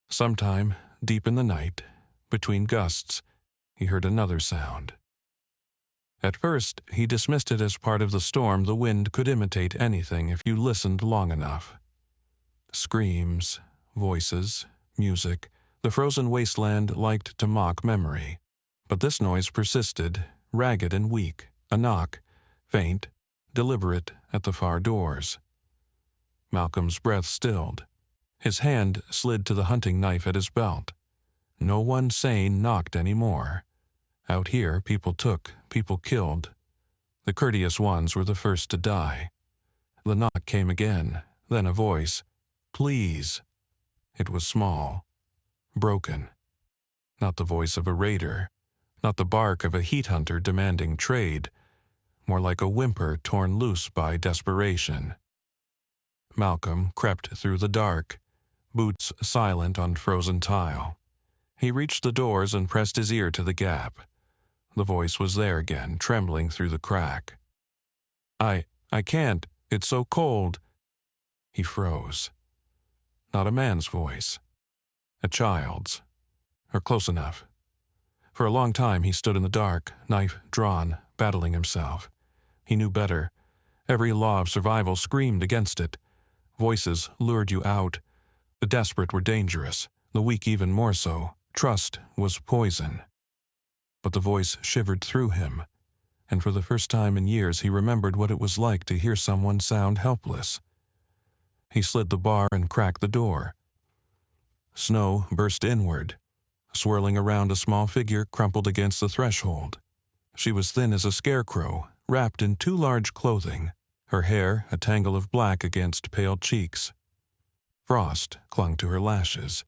Sometime, deep in the night, between gusts, he heard another sound. At first, he dismissed it as part of the storm. The wind could imitate anything if you listened long enough. Screams, voices, music, the frozen wasteland liked to mock memory. But this noise persisted, ragged and weak, a knock, faint, deliberate at the far doors. Malcolm's breath stilled. His hand slid to the hunting knife at his belt. No one sane knocked anymore. Out here, people took, people killed. The courteous ones were the first to die. The knock came again, then a voice. Please. It was small, broken. Not the voice of a raider, not the bark of a heat hunter demanding trade, more like a whimper torn loose by desperation. Malcolm crept through the dark, boots silent on frozen tile. He reached the doors and pressed his ear to the gap. The voice was there again, trembling through the crack. I can't. It's so cold." He froze. Not a man's voice. A child's. Or close enough. For a long time he stood in the dark, knife drawn, battling himself. He knew better. Every law of survival screamed against it. Voices lured you out. The desperate were dangerous, the weak even more so. Trust was poison. But the voice shivered through him, and for the first time in years he remembered what it was like to hear someone sound helpless. He slid the bar and cracked the door. Snow burst inward, swirling around a small figure crumpled against the threshold. She was thin as a scarecrow, wrapped in too large clothing, her hair a tangle of black against pale cheeks. Frost clung to her lashes.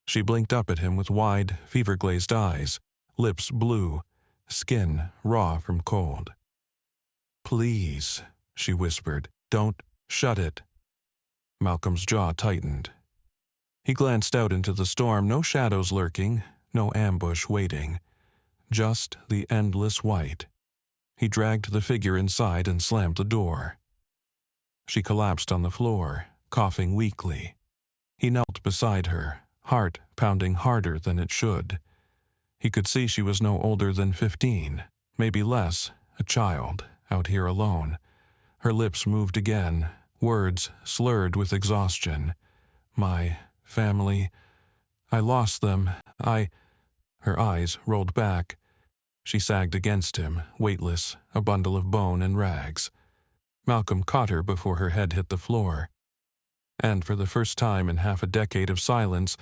She blinked up at him with wide, fever-glazed eyes, lips blue, skin raw from cold. "Please," she whispered, "don't shut it." Malcolm's jaw tightened. He glanced out into the storm, no shadows lurking, no ambush waiting, just the endless white. He dragged the figure inside and slammed the door. She collapsed on the floor, coughing weakly. He knelt beside her, heart pounding harder than it should. He could see she was no older than 15, maybe less, a child, out here alone. Her lips moved again, words slurred with exhaustion. "My family. I lost them. Her eyes rolled back. She sagged against him, weightless, a bundle of bone and rags. Malcolm caught her before her head hit the floor. And for the first time in half a decade of silence,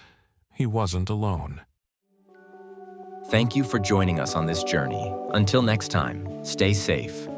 he wasn't alone.
Thank you for joining us on this journey. Until next time, stay safe.